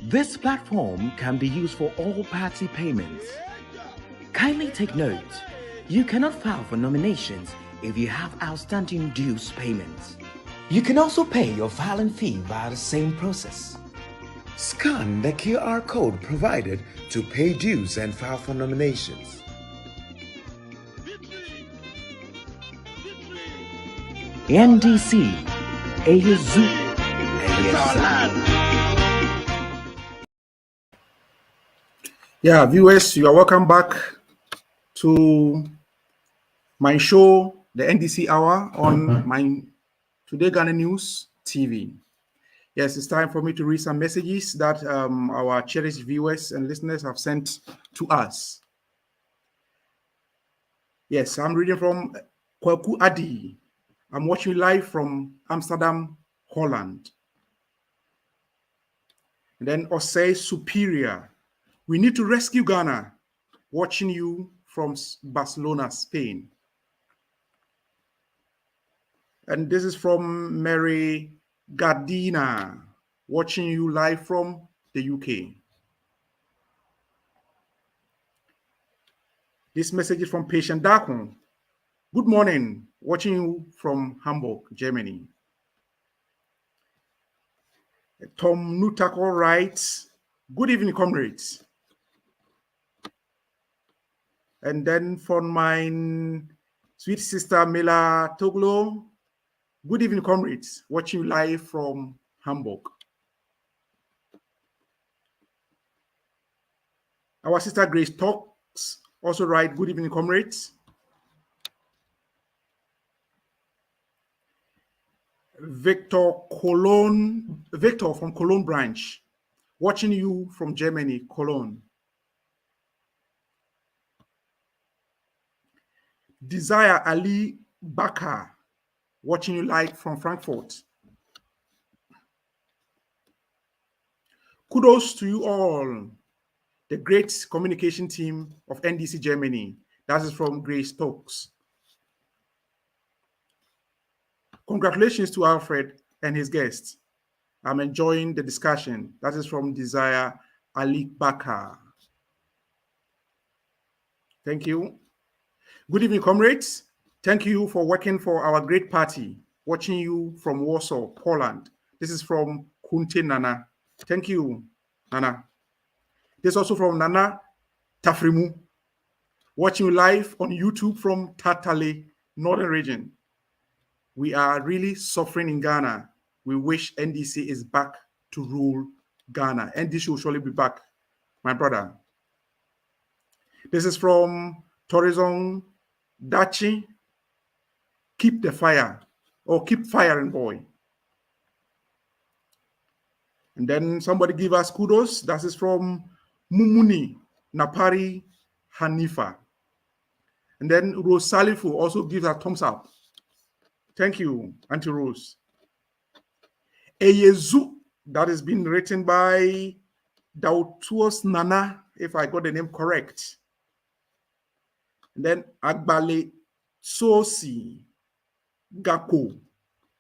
This platform can be used for all party payments. Kindly take note, you cannot file for nominations if you have outstanding dues payments. You can also pay your filing fee via the same process. Scan the QR code provided to pay dues and file for nominations. NDC, Eyezu, Yeah, viewers, you are welcome back to my show, the NDC Hour, on my Today Ghana News TV. Yes, it's time for me to read some messages that our cherished viewers and listeners have sent to us. Yes, I'm reading from Kwaku Adi. I'm watching live from Amsterdam, Holland. And then Osei Superior. We need to rescue Ghana. Watching you from Barcelona, Spain. And this is from Mary Gardina, watching you live from the UK. This message is from Patient Dakon. Good morning, watching you from Hamburg, Germany. Tom Nutako writes, good evening, comrades. And then from my sweet sister Mila Toglo, good evening, comrades, watching you live from Hamburg. Our sister Grace Talks also write, good evening, comrades. Victor from Cologne branch, watching you from Germany, Cologne. Desire Ali Bakar, watching you live from Frankfurt. Kudos to you all, the great communication team of NDC Germany. That is from Grace Stokes. Congratulations to Alfred and his guests. I'm enjoying the discussion. That is from Desire Ali Bakar. Thank you. Good evening, comrades. Thank you for working for our great party. Watching you from Warsaw, Poland. This is from Kunte Nana. Thank you, Nana. This is also from Nana Tafrimu. Watching you live on YouTube from Tatale, Northern Region. We are really suffering in Ghana. We wish NDC is back to rule Ghana. NDC will surely be back, my brother. This is from Torizon Dachi. Keep the fire, or keep firing, boy. And then somebody give us kudos. That is from Mumuni Napari Hanifa. And then Rose Salifu also gives a thumbs up. Thank you, Auntie Rose. Eyezu, that has been written by Dautuos Nana, if I got the name correct. And then Agbale Sosi Gako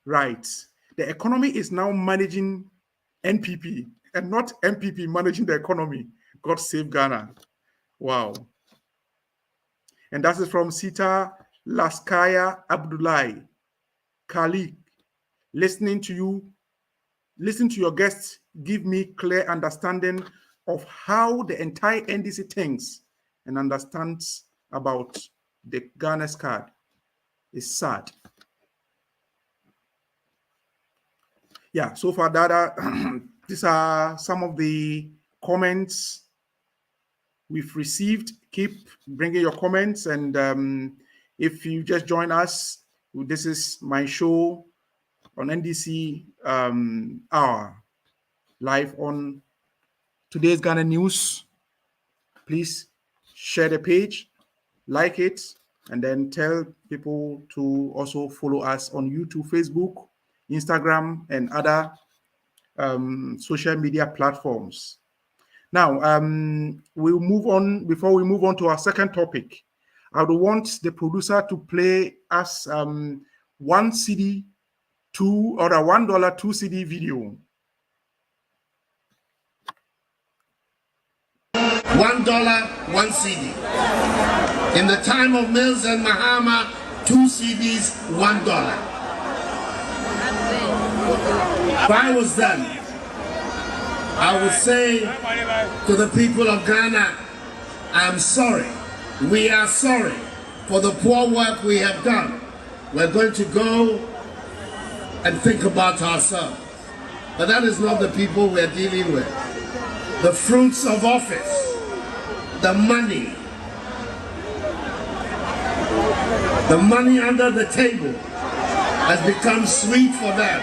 writes, the economy is now managing NPP and not MPP managing the economy. God save Ghana. Wow. And that is from Sita Laskaya Abdullahi. Khalid, listening to your guests give me clear understanding of how the entire NDC thinks and understands about the Ghana's card. It's sad. Yeah, so far, Dada, these are some of the comments we've received. Keep bringing your comments. And if you just join us, this is my show on NDC Hour, live on today's Ghana News. Please share the page, like it, and then tell people to also follow us on YouTube, Facebook, Instagram, and other social media platforms. Now, we'll move on. Before we move on to our second topic, I would want the producer to play us one CD, two or a $1 2 CD video. $1, 1 CD. In the time of Mills and Mahama, 2 CDs, $1. If I was them, I would say to the people of Ghana, I'm sorry. We are sorry for the poor work we have done. We're going to go and think about ourselves. But that is not the people we're dealing with. The fruits of office, the money under the table has become sweet for them,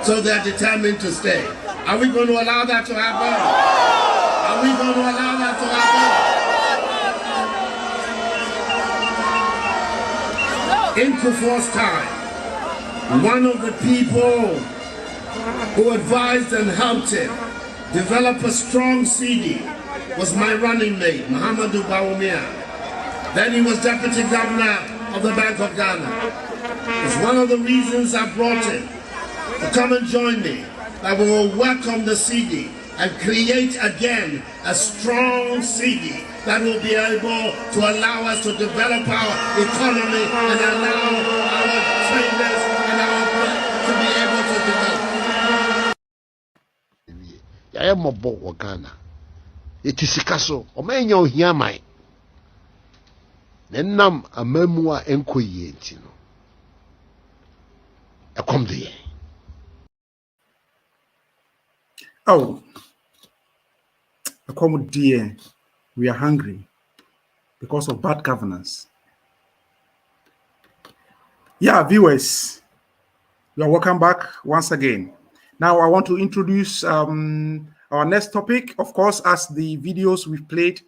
so they're determined to stay. Are we going to allow that to happen? Are we going to allow that to happen? In Kufuor's time, one of the people who advised and helped him develop a strong CD was my running mate, Muhammadu Bawumia. Then he was deputy governor of the Bank of Ghana. It's one of the reasons I brought him to come and join me, that we will work on the CD and create again a strong CD that will be able to allow us to develop our economy and allow our traders and our to be able to develop. I am a boy Ghana. It is Sikaso, or may you hear my Nenam a memoir enquietino. A come there. Oh, dear, we are hungry because of bad governance. Yeah, viewers, you are welcome back once again. Now I want to introduce our next topic. Of course, as the videos we've played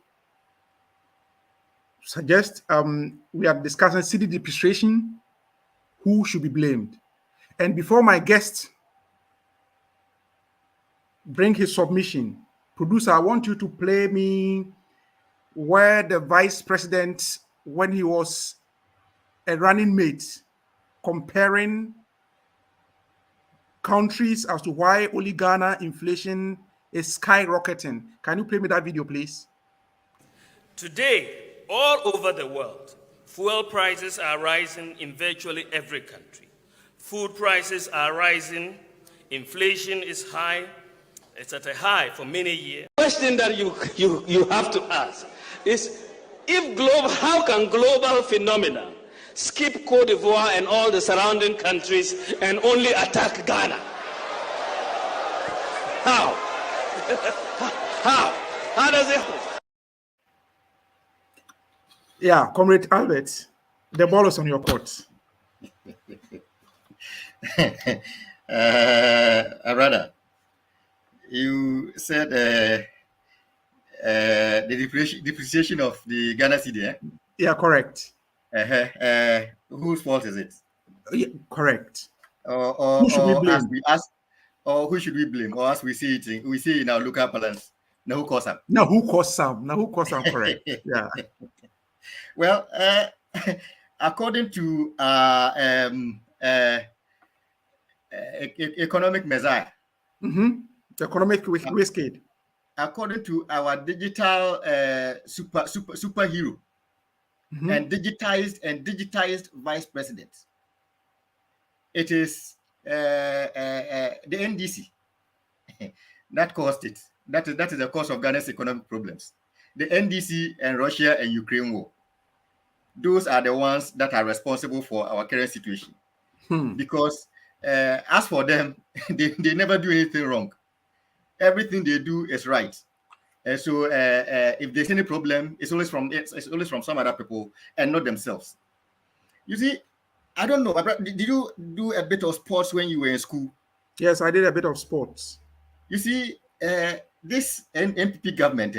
suggest, we are discussing city depreciation, who should be blamed. And before my guest bring his submission, producer, I want you to play me where the vice president, when he was a running mate, comparing countries as to why only Ghana inflation is skyrocketing. Can you play me that video, please? Today, all over the world, fuel prices are rising in virtually every country. Food prices are rising, inflation is high. It's at a high for many years. The question that you have to ask is, how can global phenomena skip Cote d'Ivoire and all the surrounding countries and only attack Ghana? How? How does it happen? Yeah, Comrade Albert, the ball is on your court. Brother, you said the depreciation of the Ghana cedi, eh? Yeah, correct. Whose fault is it? Yeah, correct. Who should we blame? Who should we blame? Or as we see it in our local balance. Now who caused some? Now who caused some? Correct. Yeah. Well, according to economic measure, economic wasted. According to our digital superhero and digitized vice president, it is the NDC that caused it. That is the cause of Ghana's economic problems. The NDC and Russia and Ukraine war. Those are the ones that are responsible for our current situation. Because as for them, they never do anything wrong. Everything they do is right. So if there's any problem, it's always from some other people and not themselves. You see, I don't know. Did you do a bit of sports when you were in school? Yes, I did a bit of sports. You see, this NPP government,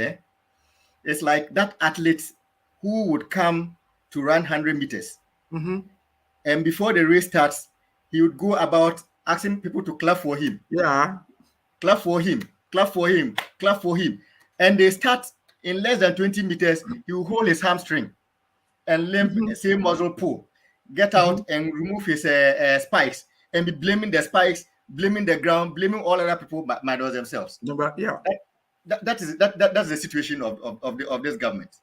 it's like that athlete who would come to run 100 meters. Mm-hmm. And before the race starts, he would go about asking people to clap for him. Yeah. Clap for him, clap for him, clap for him. And they start in less than 20 meters, he will hold his hamstring and limp, say muscle pull, get out and remove his spikes and be blaming the spikes, blaming the ground, blaming all other people minus themselves. No, but yeah. That's the situation of this government.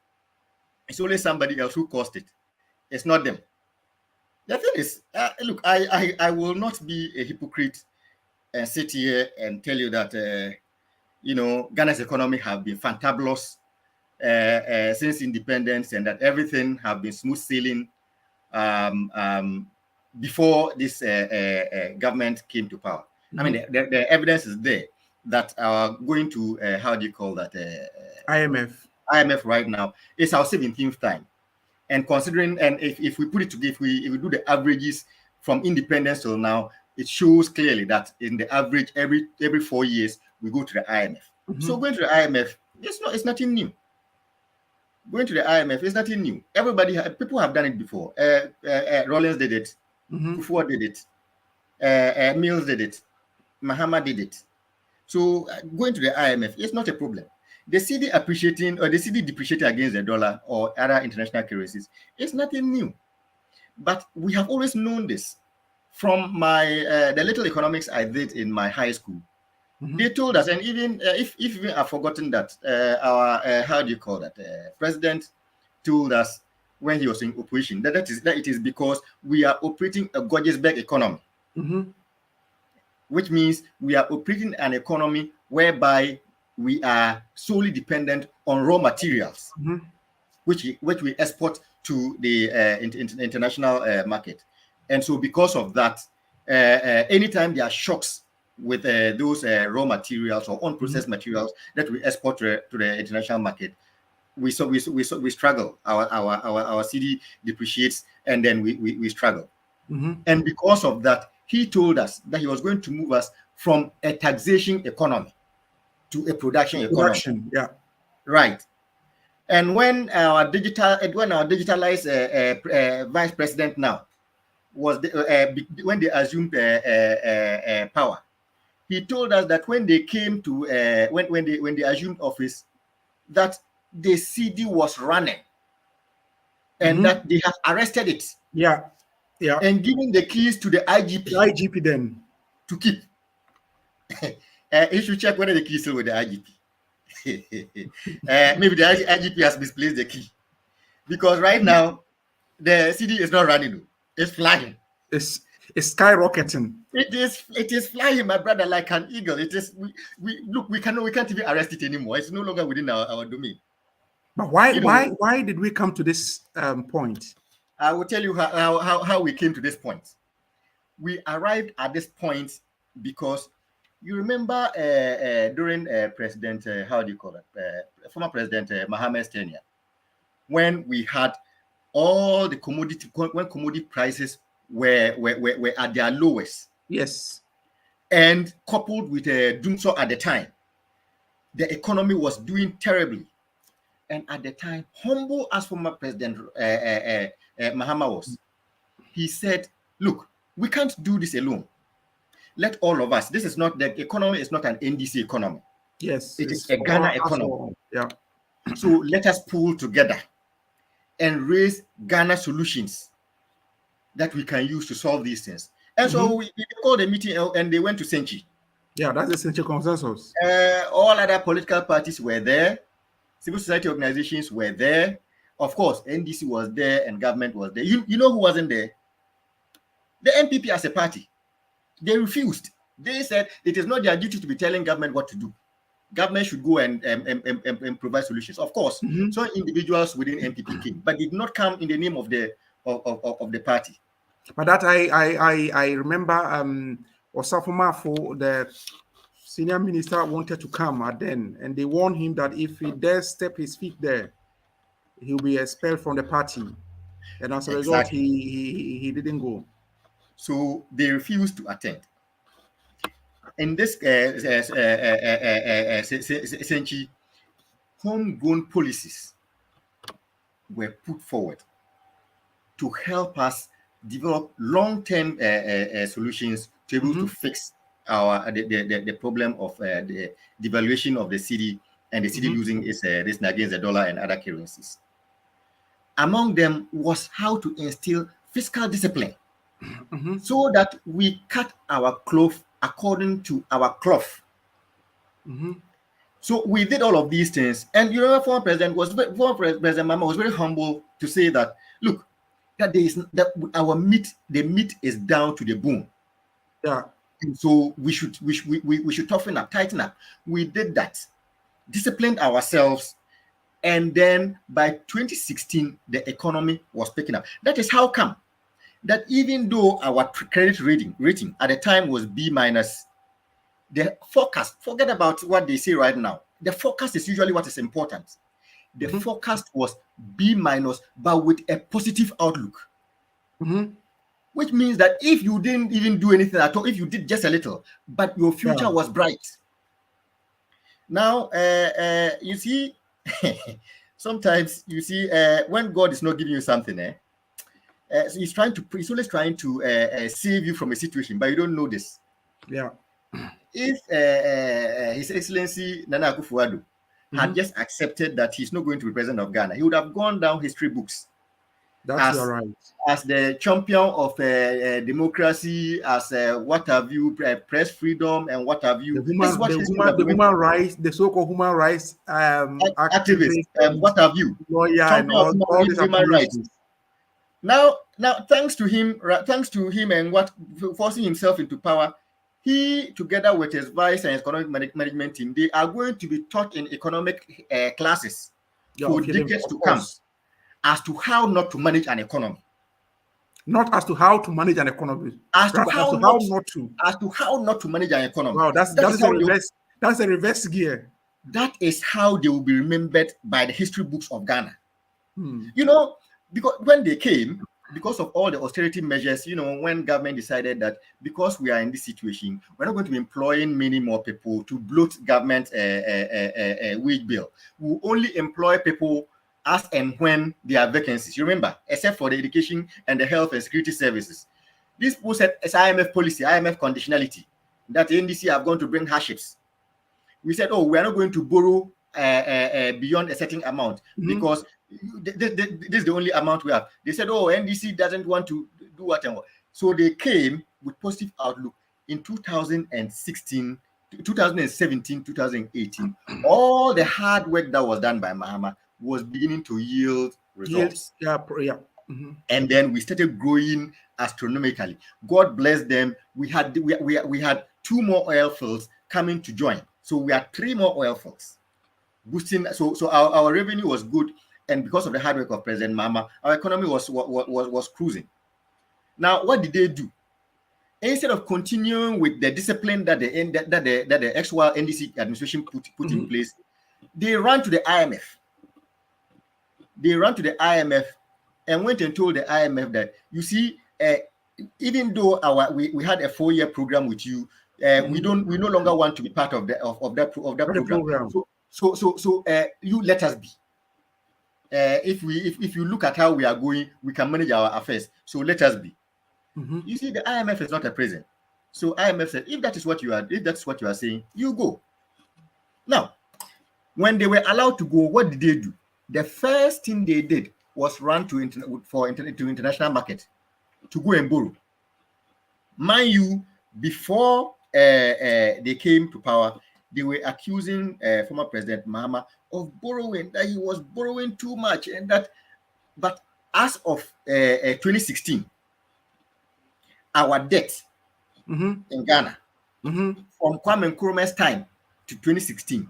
It's only somebody else who caused it. It's not them. The thing is, look, I will not be a hypocrite and sit here and tell you that Ghana's economy have been fantabulous since independence, and that everything have been smooth sailing before this government came to power. I mean, the evidence is there that going to how do you call that? IMF right now is our 17th time, and considering, and if we put it together, if we do the averages from independence till now, it shows clearly that in the average every 4 years we go to the IMF. So going to the IMF, it's nothing new. Going to the IMF is nothing new. People have done it before. Rollins did it. Kufuor did it. Mills did it. Mahama did it. So going to the IMF is not a problem. The CD appreciating or the CD depreciating against the dollar or other international currencies is nothing new. But we have always known this from the little economics I did in my high school. They told us, and even if we have forgotten that, our how do you call that? President told us when he was in opposition that it is because we are operating a Georgesburg economy, which means we are operating an economy whereby we are solely dependent on raw materials, which we export to the international market. And so because of that, anytime there are shocks with those raw materials or unprocessed materials that we export to the international market, we struggle. Our CD depreciates, and then we struggle. And because of that, he told us that he was going to move us from a taxation economy to a production economy. Yeah, right. And when our digitalized vice president now was when they assumed power, he told us that when they came to when they assumed office, that the CD was running, and that they have arrested it. Yeah, and giving the keys to the IGP. The IGP then to keep. He should check whether the key is still with the IGP. Maybe the IGP has misplaced the key, because right now the CD is not running; it's flying. It's skyrocketing. It is flying, my brother, like an eagle. It is. We can't even arrest it anymore. It's no longer within our domain. But why did we come to this point? I will tell you how we came to this point. We arrived at this point because you remember during President former President Mohammed's tenure, when we had all the commodity prices were at their lowest. Yes. And coupled with Dumso at the time, the economy was doing terribly. And at the time, humble as former President Mahama was, he said, look, we can't do this alone. Let all of us, the economy is not an NDC economy. Yes. It is a Ghana economy. Yeah. So let us pull together and raise Ghana solutions that we can use to solve these things. And so we called a meeting and they went to Senchi. Yeah, that's the Senchi consensus. All other political parties were there. Civil society organizations were there. Of course, NDC was there and government was there. You know who wasn't there? The NPP as a party. They refused. They said it is not their duty to be telling government what to do. Government should go and provide solutions. Of course, some individuals within NPP came, but did not come in the name of the party. But that I remember Osafo the senior minister wanted to come at then, and they warned him that if he dares step his feet there, he'll be expelled from the party. And as a result, he didn't go. So they refused to attend. In this century, homegrown policies were put forward to help us develop long-term solutions to be able to fix the problem of the devaluation of the cedi and the cedi losing its risk against the dollar and other currencies. Among them was how to instill fiscal discipline so that we cut our cloth according to our cloth. So we did all of these things, and former President Mama was very humble to say that, look, that there is that the meat is down to the bone. Yeah. And so we should toughen up, tighten up. We did that, disciplined ourselves, and then by 2016 the economy was picking up. That is how come that even though our credit rating at the time was B-, the forecast, forget about what they say right now. The forecast is usually what is important. The forecast was B-, but with a positive outlook. Which means that if you didn't even do anything at all, if you did just a little, but your future was bright. Now, you see, sometimes you see when God is not giving you something, so he's always trying to save you from a situation, but you don't know this. Yeah. If His Excellency Nana Akufo-Addo had just accepted that he's not going to be president of Ghana, he would have gone down history books. That's right. As the champion of democracy, as what have you, press freedom, and what have you. The human rights, the so-called human rights activists, what have you, lawyer, and all these human rights. Now, thanks to him and what forcing himself into power, he, together with his vice and economic management team, they are going to be taught in economic classes for decades to come as to how not to manage an economy. Not as to how to manage an economy. As to how not to manage an economy. Wow, that's a reverse gear. That is how they will be remembered by the history books of Ghana. Because when they came, because of all the austerity measures, when government decided that because we are in this situation, we're not going to be employing many more people to bloat government wage bill. We'll only employ people as and when there are vacancies. You remember, except for the education and the health and security services. This people said it's IMF policy, IMF conditionality, that the NDC have gone to bring hardships. We said, we are not going to borrow beyond a certain amount because this is the only amount we have. They said, NDC doesn't want to do whatever. So they came with positive outlook in 2017, 2018. All the hard work that was done by Mahama was beginning to yield results. And then we started growing astronomically. God bless them. We had 2 more oil fields coming to join. So we had 3 more oil fields. Boosting. So our revenue was good. And because of the hard work of President Mahama, our economy was cruising. Now, what did they do? Instead of continuing with the discipline that the actual NDC administration put in place, they ran to the IMF. They ran to the IMF and went and told the IMF that, you see, even though we had a 4-year program with you, we no longer want to be part of that program. So you let us be. If you look at how we are going, we can manage our affairs. So let us be. You see, the IMF is not a prison. So IMF said, if that's what you are saying, you go. Now, when they were allowed to go, what did they do? The first thing they did was run to international market to go and borrow. Mind you, before they came to power, they were accusing former President Mahama of borrowing, that he was borrowing too much, but as of 2016, our debt in Ghana from Kwame Nkrumah's time to 2016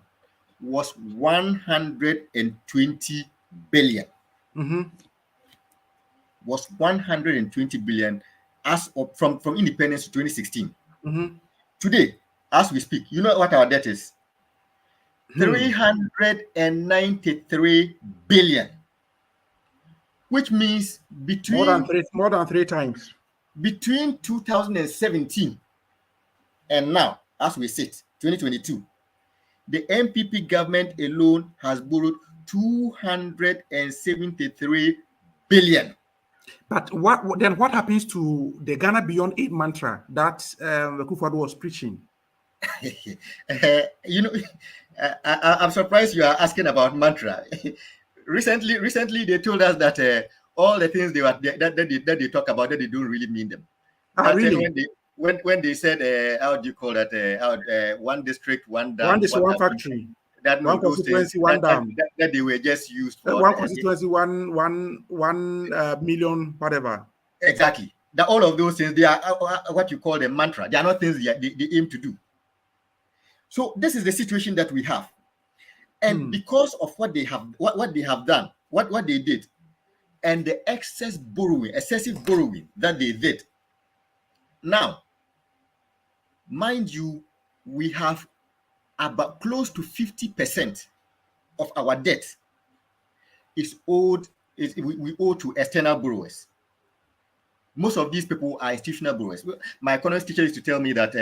was 120 billion. Was 120 billion. as of from independence to 2016. Mm-hmm. Today, as we speak, you know what our debt is? 393 billion, which means more than three times. Between 2017 and now, as we sit, 2022, the MPP government alone has borrowed 273 billion. But what happens to the Ghana Beyond Aid mantra that Akufo-Addo was preaching? I'm surprised you are asking about mantra. recently, they told us that all the things that they talk about, that they don't really mean them. Really? When they said how do you call that? One district, one dam, one district, one factory. That one constituency, one dam. That they were just used for one constituency, one million, whatever. Exactly. That all of those things, they are what you call the mantra. They are not things they aim to do. So this is the situation that we have, and because of what they have, what they have done, what they did, and the excessive borrowing that they did. Now, mind you, we have about close to 50% of our debt is owed. We owe to external borrowers. Most of these people are institutional borrowers. My economics teacher used to tell me that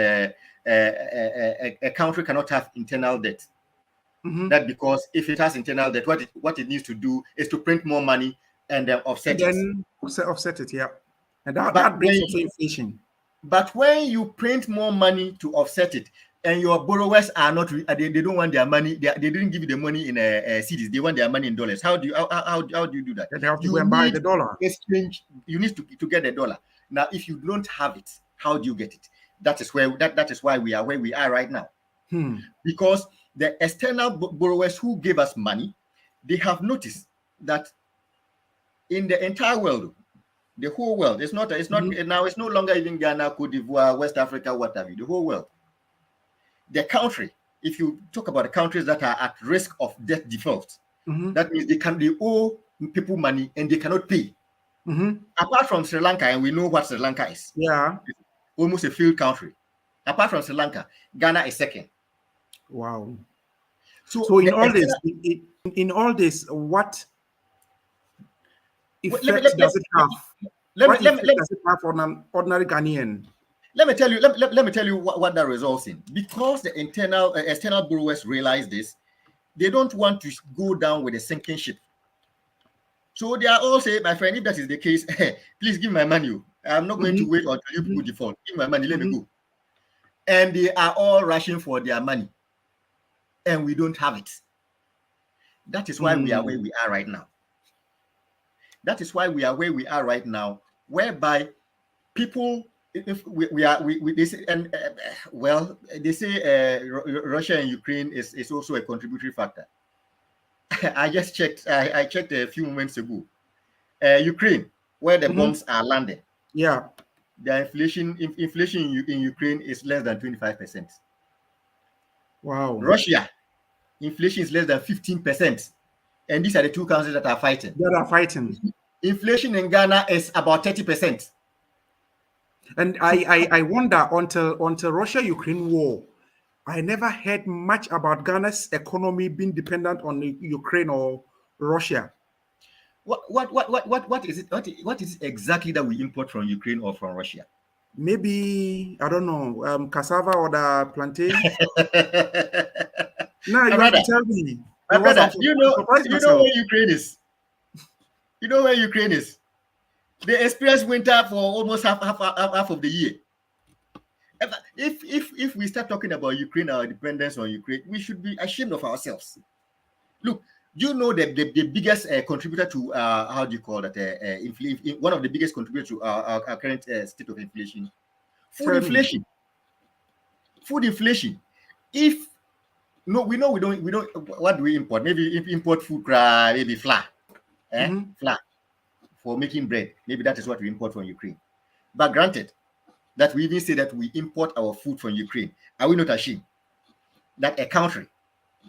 a country cannot have internal debt. Mm-hmm. That because if it has internal debt, what it needs to do is to print more money and then offset it. Offset it, yeah. And that brings also inflation. But when you print more money to offset it, and your borrowers are not, they don't want their money. They didn't give you the money in cedis. They want their money in dollars. How do you do that? They have to go and buy the dollar. Exchange. You need to get the dollar. Now, if you don't have it, how do you get it? That is why we are where we are right now. Because the external borrowers who gave us money, they have noticed that in the entire world, the whole world, it's not now. It's no longer even Ghana, Cote d'Ivoire, West Africa, what have you. The whole world. The country, if you talk about the countries that are at risk of debt default, that means they owe people money and they cannot pay. Apart from Sri Lanka, and we know what Sri Lanka is. Yeah. It's almost a failed country. Apart from Sri Lanka, Ghana is second. Wow. So in all this, what effect does it have? What effect does it have on an ordinary Ghanaian? Let me tell you what that results in. Because the external borrowers realize this, they don't want to go down with a sinking ship. So they are all saying, my friend, if that is the case, please give my money. I'm not going to wait until you people default. Give my money, let me go. And they are all rushing for their money. And we don't have it. That is why we are where we are right now. That is why we are where we are right now, whereby people, if they say, and they say Russia and Ukraine is also a contributory factor. I just checked. I checked a few moments ago. Ukraine, where the bombs are landing. Yeah, the inflation in Ukraine is less than 25%. Wow. Russia, inflation is less than 15%, and these are the two countries that are fighting. Inflation in Ghana is about 30%. And I wonder, until Russia-Ukraine war, I never heard much about Ghana's economy being dependent on Ukraine or Russia. What is it? What is it exactly that we import from Ukraine or from Russia? Maybe, I don't know, cassava or the plantain. No, you brother, have to tell me. My brother, you know where Ukraine is. You know where Ukraine is. They experience winter for almost half of the year. If we start talking about Ukraine, our dependence on Ukraine, we should be ashamed of ourselves. Look, you know that the biggest contributor to how do you call that? One of the biggest contributors to our current state of inflation, food inflation. Food inflation. We don't. What do we import? Maybe import food, maybe flour, flour for making bread. Maybe that is what we import from Ukraine. But granted, that we even say that we import our food from Ukraine, are we not ashamed that a country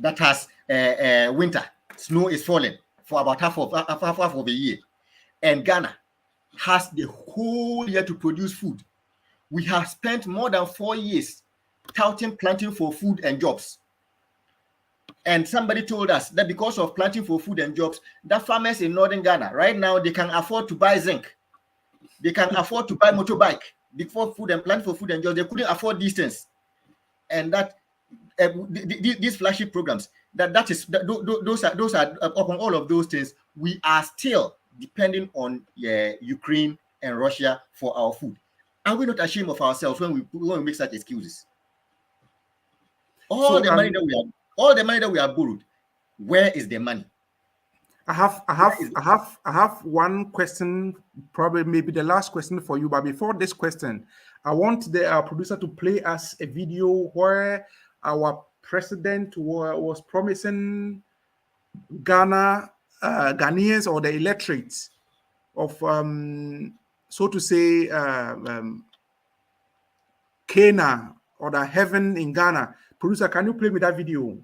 that has winter, snow is falling for about half of a year, and Ghana, has the whole year to produce food. We have spent more than 4 years touting planting for food and jobs. And somebody told us that because of planting for food and jobs, the farmers in northern Ghana, right now, they can afford to buy zinc. They can afford to buy motorbike. Before food and plant for food and jobs, they couldn't afford these things. And that these flagship programs, those are upon all of those things, we are still depending on Ukraine and Russia for our food. Are we not ashamed of ourselves when we make such excuses? All the money that we have borrowed, where is the money? I have one question, probably maybe the last question for you. But before this question, I want the producer to play us a video where our president was promising Ghanaians or the electorate of, so to say, Cana or the heaven in Ghana. Producer, can you play me that video?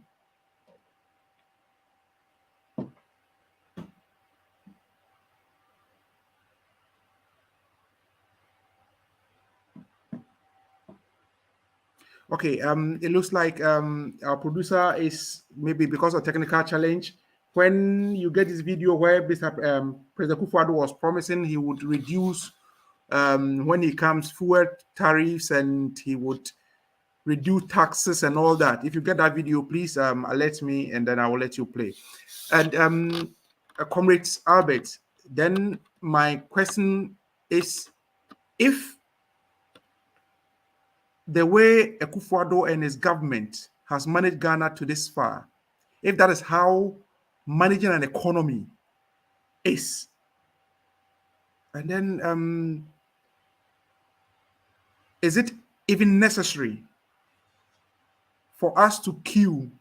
Okay, it looks like our producer is maybe because of technical challenge. When you get this video where President Kufuor was promising he would reduce when he comes fuel tariffs and he would reduce taxes and all that. If you get that video, please alert me and then I will let you play. And Comrade Albert, then my question is, if the way Akufo-Addo and his government has managed Ghana to this far, if that is how managing an economy is, and then is it even necessary for us to queue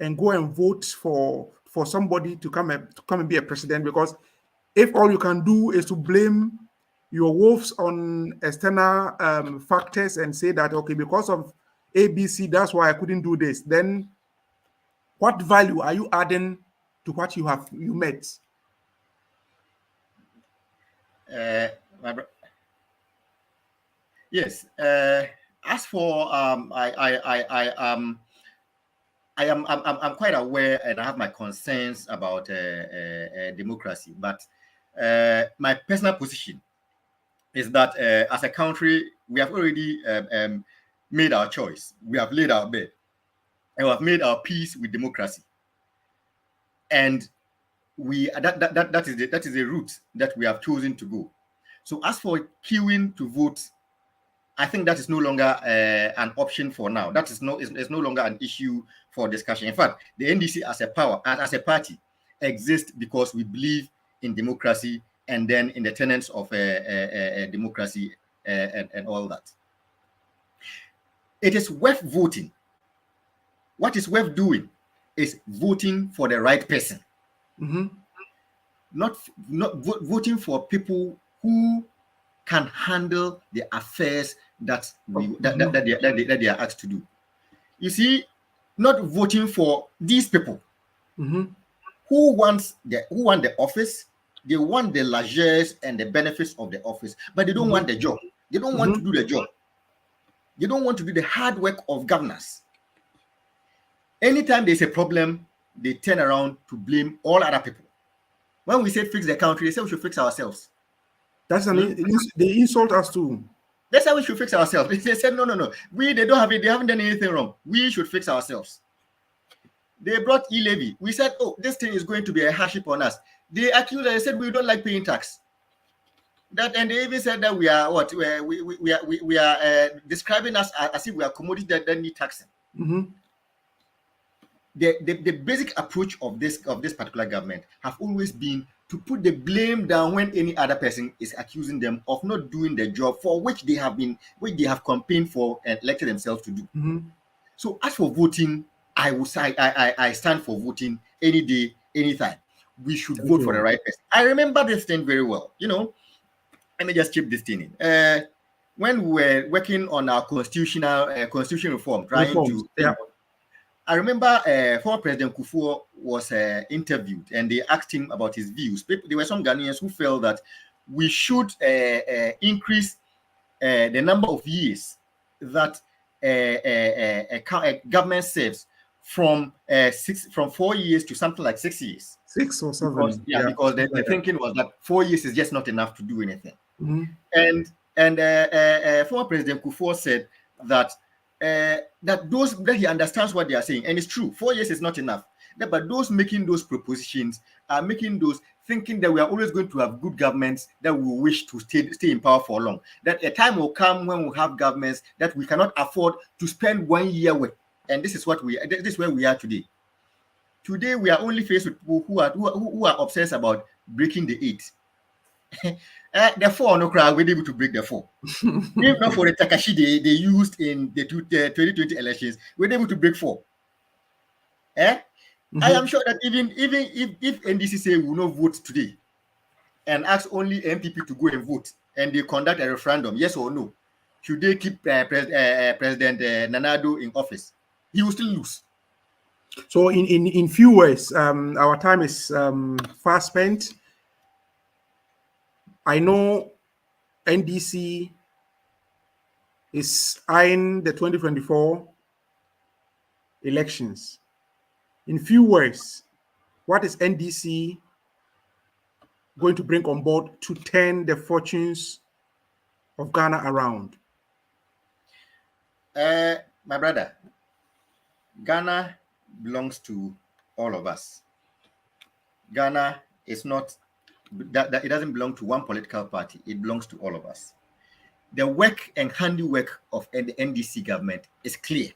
and go and vote for somebody to come and be a president? Because if all you can do is to blame your wolves on external factors and say that, okay, because of ABC, that's why I couldn't do this, then what value are you adding to what you met? Yes. As for I'm quite aware and I have my concerns about democracy, but my personal position is that as a country, we have already made our choice. We have laid our bed and we have made our peace with democracy. And that is the route that we have chosen to go. So as for queuing to vote, I think that is no longer an option for now. That is no longer an issue for discussion. In fact, the NDC as a party exists because we believe in democracy and then in the tenets of democracy and all that. It is worth voting. What is worth doing is voting for the right person. Mm-hmm. Not voting for people who can handle the affairs that they are asked to do. You see, not voting for these people who want the office. They want the largesse and the benefits of the office, but they don't want the job. They don't want to do the job. They don't want to do the hard work of governance. Anytime there's a problem, they turn around to blame all other people. When we say fix the country, they say we should fix ourselves. That's they insult us too. They say we should fix ourselves. They said no. They don't have it. They haven't done anything wrong. We should fix ourselves. They brought e-levy. We said, oh, this thing is going to be a hardship on us. They accused us. They said we don't like paying tax. And they even said that we are what? We are describing us as if we are commodities that need taxing. The basic approach of this particular government have always been to put the blame down when any other person is accusing them of not doing the job for which they have campaigned for and elected themselves to do. So as for voting, I will say I stand for voting any day, anytime. We should vote for the right person. I remember this thing very well. You know, let me just chip this thing in. When we were working on our constitution reform, I remember former President Kufuor was interviewed and they asked him about his views. There were some Ghanaians who felt that we should increase the number of years that a government serves from 4 years to something like 6 years. 6 or 7. Because the thinking was that 4 years is just not enough to do anything. Mm-hmm. And former President Kufuor said that that he understands what they are saying, and it's true. 4 years is not enough. But those making those propositions are making those thinking that we are always going to have good governments that we wish to stay in power for long. That a time will come when we have governments that we cannot afford to spend 1 year with, and this is where we are today. Today we are only faced with people who are obsessed about breaking the 8. The 4 no crowd we're able to break the 4. If not for the Takashi they used in the 2020 elections, we're able to break 4. Mm-hmm. I am sure that even if NDC say we will not vote today and ask only MPP to go and vote, and they conduct a referendum, yes or no, should they keep President Nanado in office, he will still lose. So in few words, our time is fast spent. I know NDC is eyeing the 2024 elections. In few words, what is NDC going to bring on board to turn the fortunes of Ghana around? My brother, Ghana belongs to all of us. Ghana is not that it doesn't belong to one political party. It belongs to all of us. The work and handiwork of the NDC government is clear.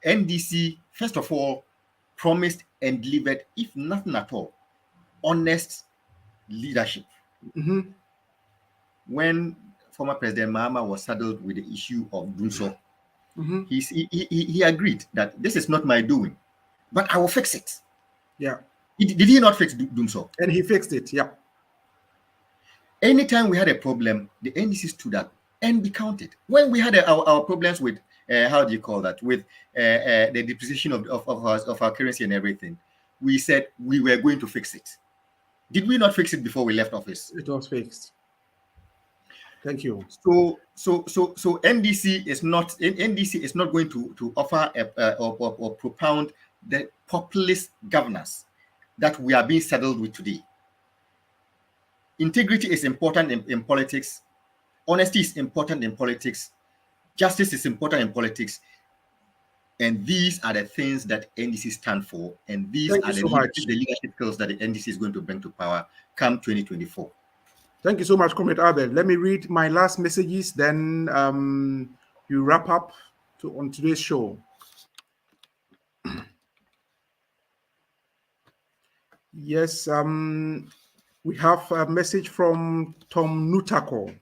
NDC, first of all, promised and delivered, if nothing at all, honest leadership. Mm-hmm. When former President Mahama was saddled with the issue of Dumso, mm-hmm. he agreed that this is not my doing, but I will fix it. Yeah. Did he not fix Dumso? And he fixed it, yeah. Anytime we had a problem, the NDC stood up and we counted. When we had our problems with how do you call that? With the depreciation of our currency and everything, we said we were going to fix it. Did we not fix it before we left office? It was fixed. Thank you. So NDC is not going to offer or propound the populist governance that we are being saddled with today. Integrity is important in politics. Honesty is important in politics. Justice is important in politics. And these are the things that NDC stand for. And these are the leadership skills that the NDC is going to bring to power come 2024. Thank you so much, Comrade Abel. Let me read my last messages, then you wrap up on today's show. Yes, we have a message from Tom Nutako.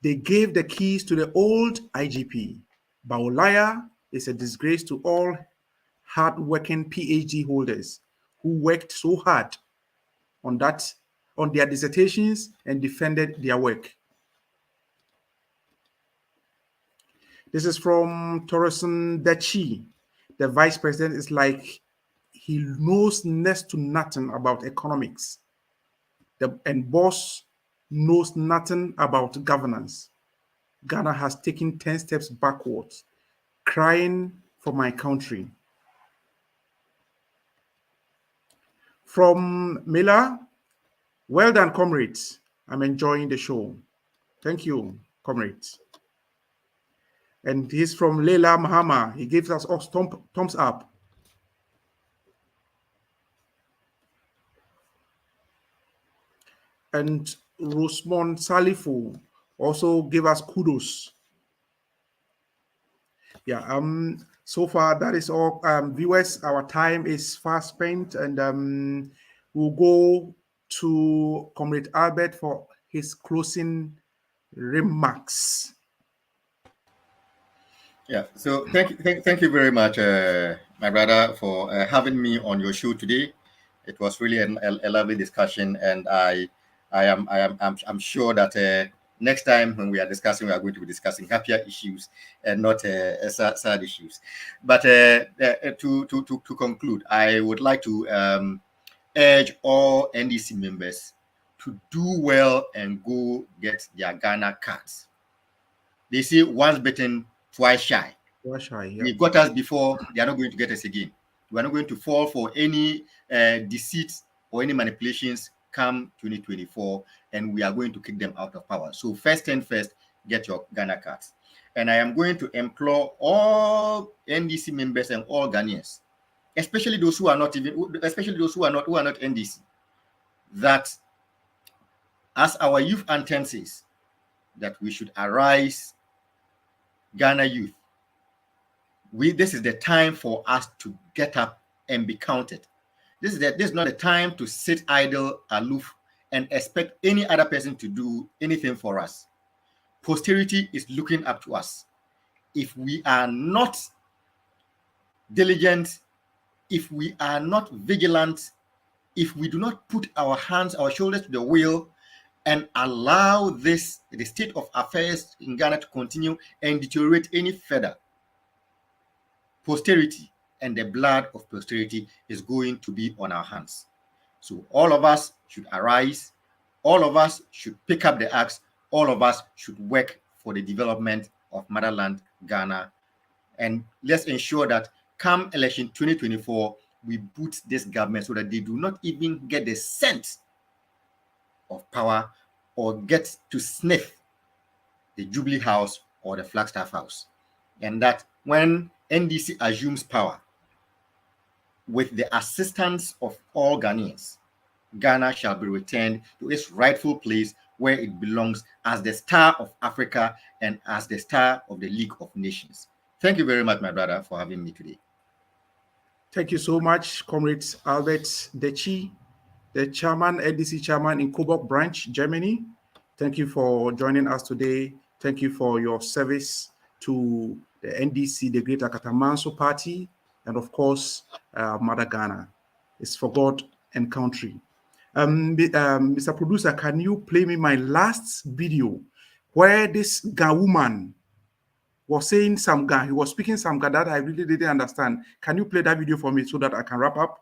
They gave the keys to the old IGP. Baolaya is a disgrace to all hard-working PhD holders who worked so hard on their dissertations and defended their work. This is from Torreson Dachi. The vice president is like he knows next to nothing about economics. And boss knows nothing about governance. Ghana has taken 10 steps backwards, crying for my country. From Mila, well done, comrades. I'm enjoying the show. Thank you, comrades. And he's from Leila Mahama. He gives us all thumbs up. And Rosmond Salifu also gave us kudos. Yeah, so far that is all. Viewers, our time is fast spent, and we'll go to Comrade Albert for his closing remarks. Yeah, so thank you very much, my brother, for having me on your show today. It was really a lovely discussion, and I'm sure that next time when we are discussing, we are going to be discussing happier issues and not sad issues. But to conclude, I would like to urge all NDC members to do well and go get their Ghana cards. They say once bitten, twice shy. Twice shy, yeah. They got us before, they are not going to get us again. We are not going to fall for any deceit or any manipulations come 2024, and we are going to kick them out of power. So first and first, get your Ghana cards. And I am going to implore all NDC members and all Ghanaians, especially those who are not NDC, that as our youth anthem says, that we should arise, Ghana youth. This is the time for us to get up and be counted. This is not the time to sit idle, aloof, and expect any other person to do anything for us. Posterity is looking up to us. If we are not diligent, if we are not vigilant, if we do not put our shoulders to the wheel and allow the state of affairs in Ghana to continue and deteriorate any further, posterity and the blood of posterity is going to be on our hands. So all of us should arise. All of us should pick up the axe. All of us should work for the development of motherland Ghana. And let's ensure that come election 2024, we boot this government so that they do not even get the scent of power or get to sniff the Jubilee House or the Flagstaff House. And that when NDC assumes power, with the assistance of all Ghanaians, Ghana shall be returned to its rightful place where it belongs as the star of Africa and as the star of the League of Nations. Thank you very much, my brother, for having me today. Thank you so much, Comrade Albert Dechi, the chairman, NDC chairman in Coburg branch, Germany. Thank you for joining us today. Thank you for your service to the NDC, the Greater Katamanso Party, and of course, Mother Ghana. It's for God and country. Mr. Producer, can you play me my last video where this Ga woman was saying some Ga, he was speaking some Ga that I really didn't understand. Can you play that video for me so that I can wrap up?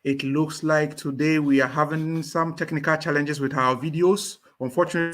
It looks like today we are having some technical challenges with our videos. Unfortunately,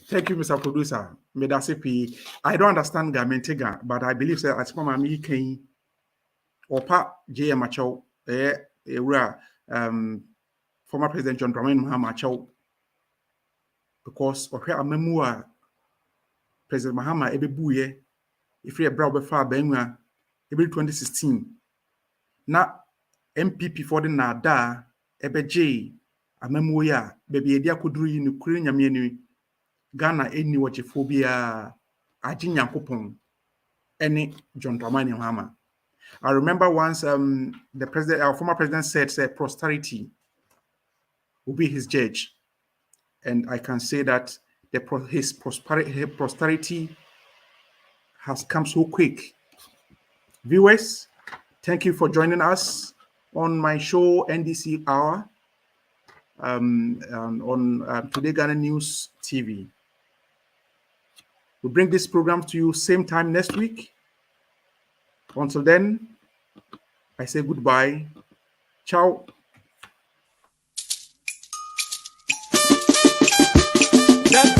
thank you, Mr. Producer. I don't understand Gamentega, but I believe that as Mama Miki or Pa J. Macho, former President John Dramani Mahama, because of her memoir, President Mahama Ebebuye, if you are Brother Far Benga, April 2016. Now, MPP for the Nada, Ebeje, a memoir, baby, a dear Kudru in Ukraine, Ghana, any watchophobia, Ajinya Kupon, any John Dramani Mahama. I remember once the president, our former president said prosperity will be his judge. And I can say that his prosperity has come so quick. Viewers, thank you for joining us on my show, NDC Hour, on Today Ghana News TV. We'll bring this program to you same time next week. Until then, I say goodbye. Ciao. That